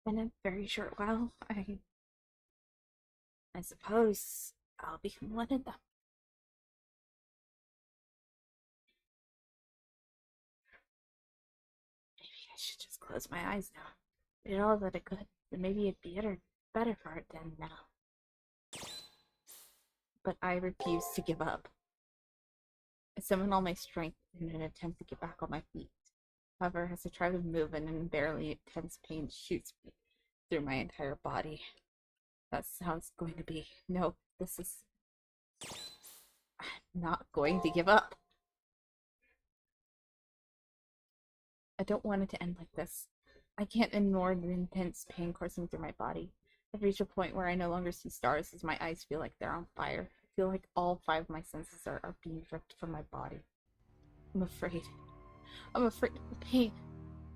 [SPEAKER 3] In a very short while, I suppose I'll become one of them. Maybe I should just close my eyes now. Did all that I could, then maybe it'd be better for it than now. But I refuse to give up. I summon all my strength in an attempt to get back on my feet. However, as I try to move, an unbearably intense pain shoots me through my entire body. That's how it's going to be. No, this is... I'm not going to give up. I don't want it to end like this. I can't ignore the intense pain coursing through my body. I've reached a point where I no longer see stars as my eyes feel like they're on fire. I feel like all 5 of my senses are being ripped from my body. I'm afraid. I'm afraid of the pain.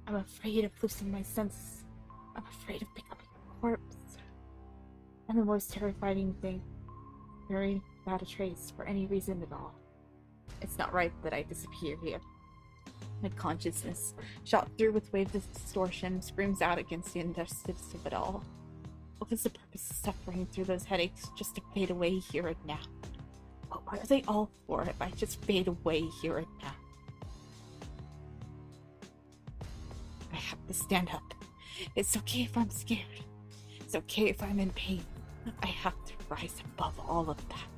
[SPEAKER 3] I'm afraid of losing my senses. I'm afraid of becoming a corpse. And the most terrifying thing, very without a trace for any reason at all. It's not right that I disappear here. My consciousness, shot through with waves of distortion, screams out against the injustice of it all. What was the purpose of suffering through those headaches just to fade away here and now? What are they all for if I just fade away here and now? I have to stand up. It's okay if I'm scared. It's okay if I'm in pain. I have to rise above all of that.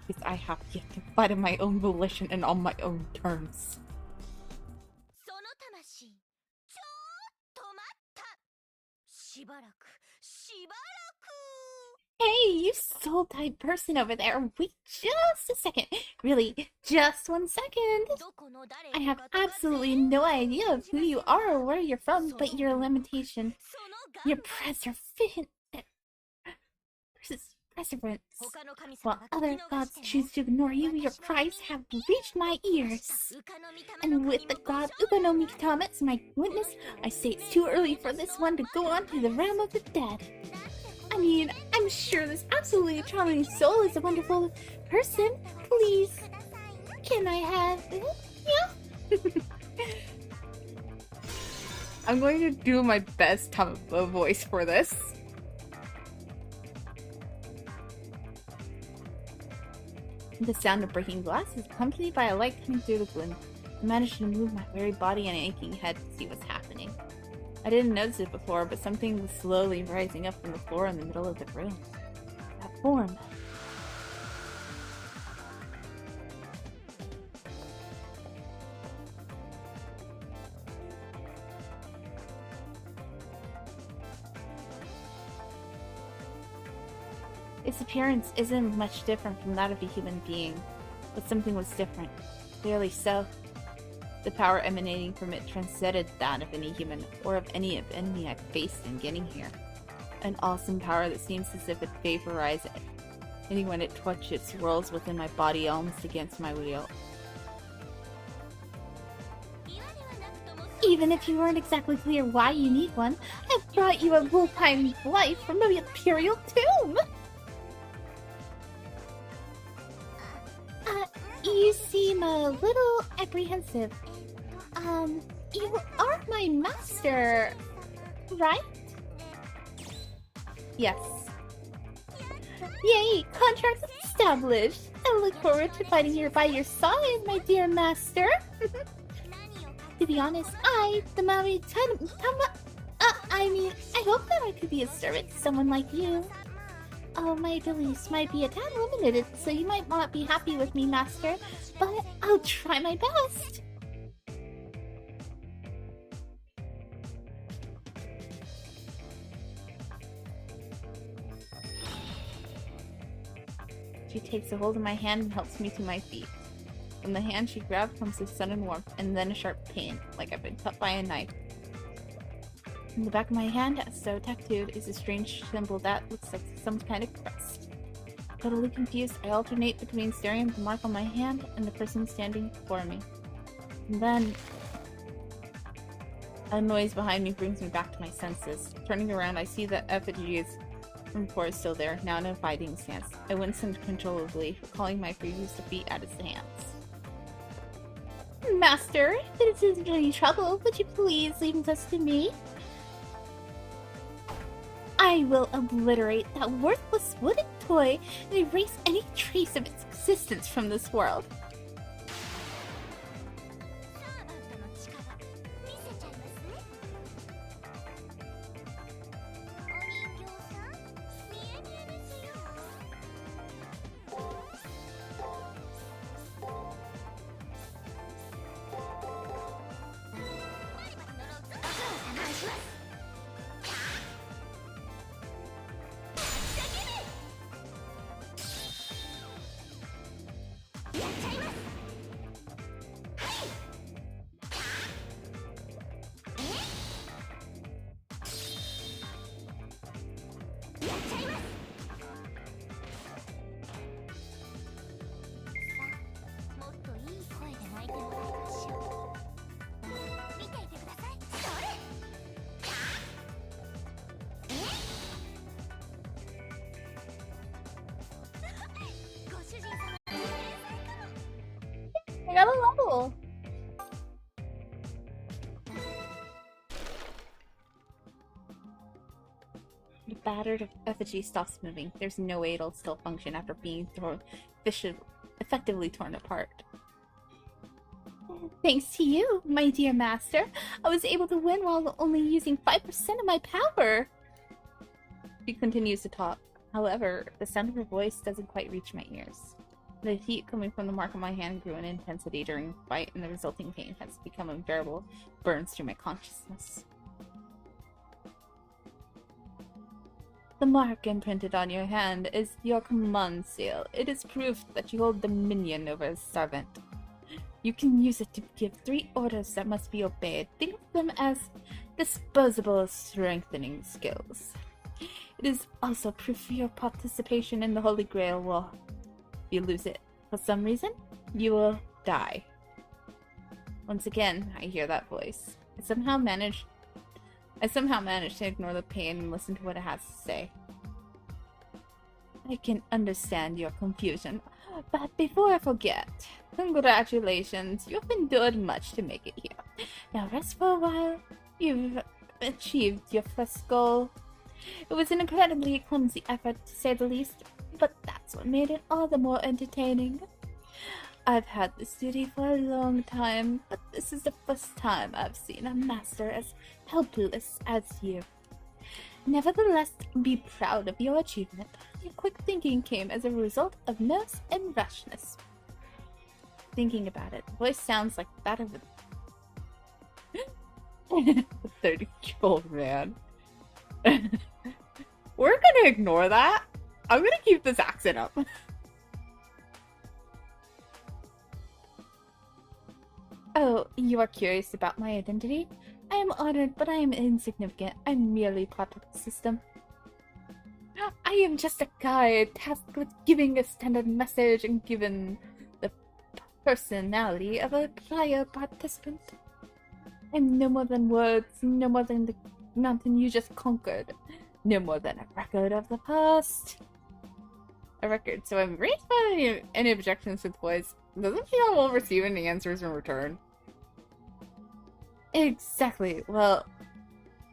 [SPEAKER 3] Because I have yet to fight on my own volition and on my own terms. Hey, you soul-type person over there. Wait just a second. Really, just 1 second. I have absolutely no idea of who you are or where you're from, but your limitation, your preservation, perseverance. While other gods choose to ignore you, your cries have reached my ears. And with the god Uka no Mikitama as my witness, I say it's too early for this one to go on to the realm of the dead. I mean, I'm sure this absolutely charming soul is a wonderful person. Please, can I have it? Yeah? I'm going to do my best Tamako voice for this. The sound of breaking glass is accompanied by a light coming through the gloom. I managed to move my weary body and aching head to see what's happening. I didn't notice it before, but something was slowly rising up from the floor in the middle of the room. That form. Its appearance isn't much different from that of a human being, but something was different. Clearly so. The power emanating from it transcended that of any human, or of any enemy I faced in getting here. An awesome power that seems as if it vaporized anyone it touched. It swirls within my body almost against my will. Even if you weren't exactly clear why you need one, I've brought you a full-time life from the Imperial Tomb! You seem a little apprehensive. You are my master, right? Yes. Yay, contract established. I look forward to fighting here by your side, my dear master. To be honest, I hope that I could be of service to someone like you. Oh, my beliefs might be a tad limited, so you might not be happy with me, master, but I'll try my best. She takes a hold of my hand and helps me to my feet. From the hand she grabbed comes a sudden warmth and then a sharp pain, like I've been cut by a knife. In the back of my hand, so tattooed, is a strange symbol that looks like some kind of crest. Totally confused, I alternate between staring at the mark on my hand and the person standing before me. And then a noise behind me brings me back to my senses. Turning around, I see that effigy from before is still there, now in a fighting stance. I wince uncontrollably, recalling my previous defeat at his hands. Master, if this isn't any trouble, would you please leave this to me? I will obliterate that worthless wooden toy and erase any trace of its existence from this world. I got a level! The battered effigy stops moving. There's no way it'll still function after being effectively torn apart. Thanks to you, my dear master, I was able to win while only using 5% of my power! She continues to talk. However, the sound of her voice doesn't quite reach my ears. The heat coming from the mark on my hand grew in intensity during the fight, and the resulting pain has become unbearable burns through my consciousness. The mark imprinted on your hand is your command seal. It is proof that you hold dominion over a servant. You can use it to give 3 orders that must be obeyed. Think of them as disposable strengthening skills. It is also proof of your participation in the Holy Grail War. If you lose it for some reason, you will die. Once again, I hear that voice. I somehow managed to ignore the pain and listen to what it has to say. I can understand your confusion, but before I forget, congratulations, you've endured much to make it here. Now rest for a while. You've achieved your first goal. It was an incredibly clumsy effort, to say the least, but that's what made it all the more entertaining. I've had this duty for a long time, but this is the first time I've seen a master as helpless as you. Nevertheless, be proud of your achievement. Your quick thinking came as a result of nerves and rashness. Thinking about it, the voice sounds like that of a 30-year-old man. We're gonna ignore that. I'm gonna keep this accent up. Oh, you are curious about my identity? I am honored, but I am insignificant. I'm merely part of the system. I am just a guide tasked with giving a standard message and given the personality of a prior participant. I'm no more than words, no more than the mountain you just conquered, no more than a record of the past. A record. So I'm raised by any objections to the voice. Doesn't she not will receive any answers in return? Exactly. Well,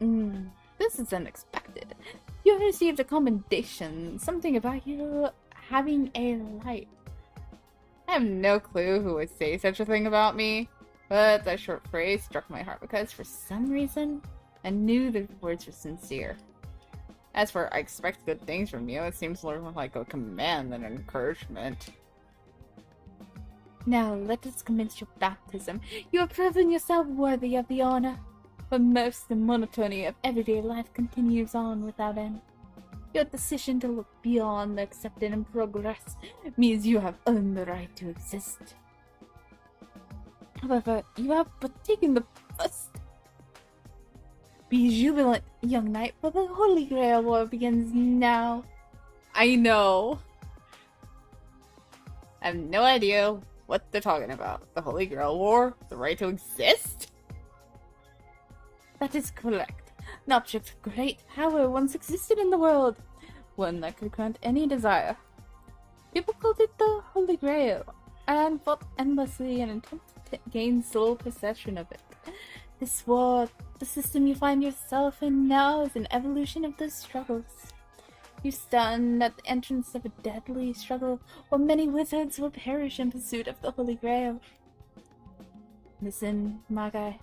[SPEAKER 3] this is unexpected. You received a commendation, something about you having a light. I have no clue who would say such a thing about me, but that short phrase struck my heart because, for some reason, I knew the words were sincere. As for I expect good things from you, it seems more like a command than an encouragement. Now, let us commence your baptism. You have proven yourself worthy of the honor. But most the monotony of everyday life continues on without end. Your decision to look beyond the accepted and progress means you have earned the right to exist. However, you have but taken the first. Be jubilant, young knight, for the Holy Grail War begins now.
[SPEAKER 1] I know. I have no idea what they're talking about. The Holy Grail War? The right to exist?
[SPEAKER 3] That is correct. An object of great power once existed in the world, one that could grant any desire. People called it the Holy Grail, and fought endlessly in an attempt to gain sole possession of it. This war, the system you find yourself in now, is an evolution of those struggles. You stand at the entrance of a deadly struggle where many wizards will perish in pursuit of the Holy Grail. Listen, my guy,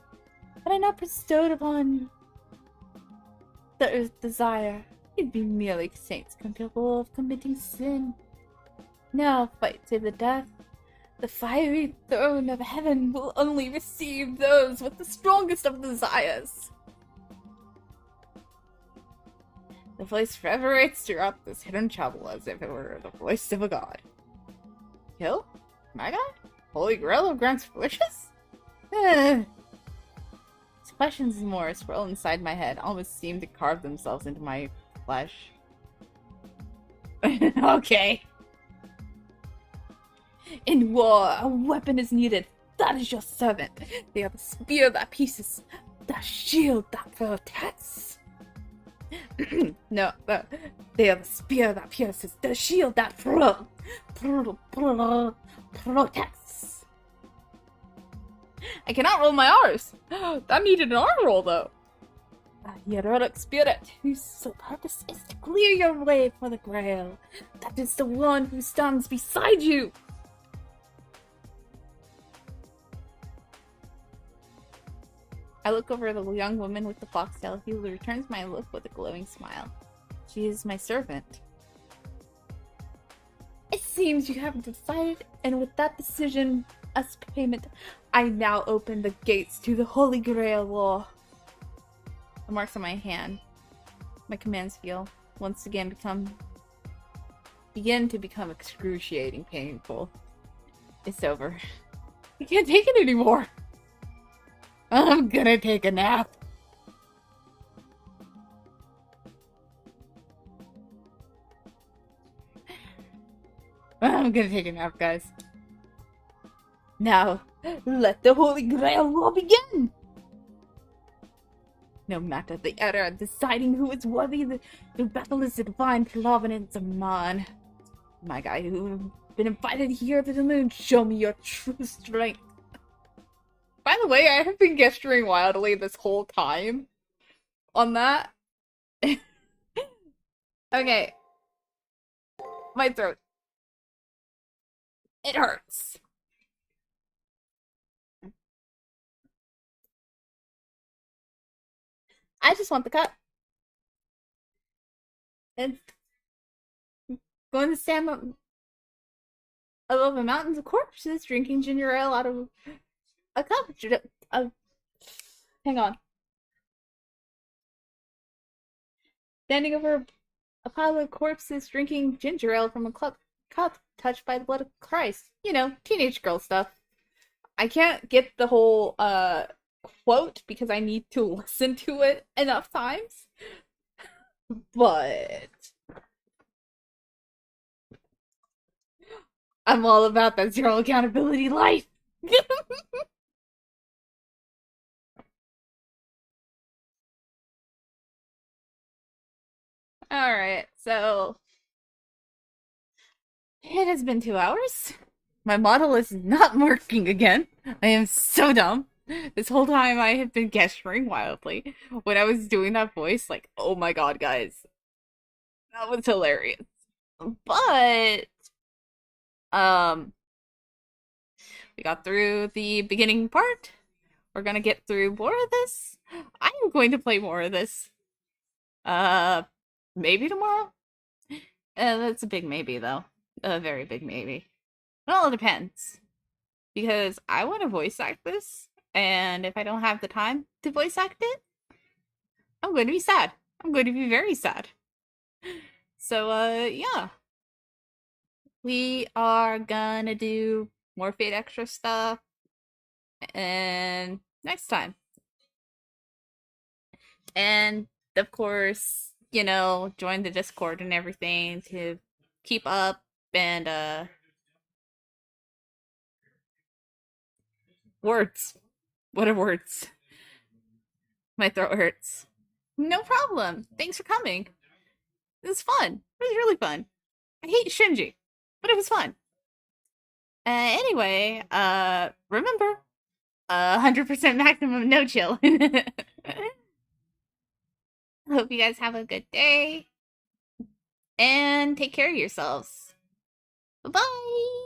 [SPEAKER 3] had I not bestowed upon the earth's desire, you'd be merely saints capable of committing sin. Now fight to the death. The fiery throne of heaven will only receive those with the strongest of desires. The voice reverberates throughout this hidden chapel as if it were the voice of a god. Kill? My god? Holy Grail of grants wishes? These questions and more swirl inside my head, almost seem to carve themselves into my flesh. Okay. In war, a weapon is needed. That is your servant. They are the spear that pierces, the shield that protects. No, they are the spear that pierces, the shield that protects. I cannot roll my R's. That needed an R roll, though. A heroic spirit whose sole purpose is to clear your way for the Grail. That is the one who stands beside you. I look over the young woman with the foxtail, who returns my look with a glowing smile. She is my servant. It seems you have decided, and with that decision as payment, I now open the gates to the Holy Grail War. The marks on my hand, my commands feel, once again begin to become excruciating painful. It's over. I can't take it anymore. I'm gonna take a nap. I'm gonna take a nap, guys. Now, let the Holy Grail War begin! No matter the error in deciding who is worthy, the battle is the divine providence of man. My guy who've been invited here to the moon, show me your true strength. By the way, I have been gesturing wildly this whole time on that. Okay. My throat. It hurts. I just want the cup. And going to stand above a mountain of corpses, drinking ginger ale out of a cup. Hang on. Standing over a pile of corpses, drinking ginger ale from a cup touched by the blood of Christ. You know, teenage girl stuff. I can't get the whole quote because I need to listen to it enough times. But I'm all about that zero accountability life. Alright, so it has been 2 hours. My model is not working again. I am so dumb. This whole time I have been gesturing wildly. When I was doing that voice, like, oh my god, guys. That was hilarious. But, we got through the beginning part. We're gonna get through more of this. I am going to play more of this. Maybe tomorrow? That's a big maybe, though. A very big maybe. It all depends. Because I want to voice act this, and if I don't have the time to voice act it, I'm going to be sad. I'm going to be very sad.
[SPEAKER 1] So, yeah. We are gonna do more Fate Extra stuff and next time. And of course, join the Discord and everything to keep up and words. What are words? My throat hurts. No problem. Thanks for coming. It was fun. It was really fun. I hate Shinji, but it was fun. Anyway, remember, 100% maximum no chill. Hope you guys have a good day and take care of yourselves. Bye bye.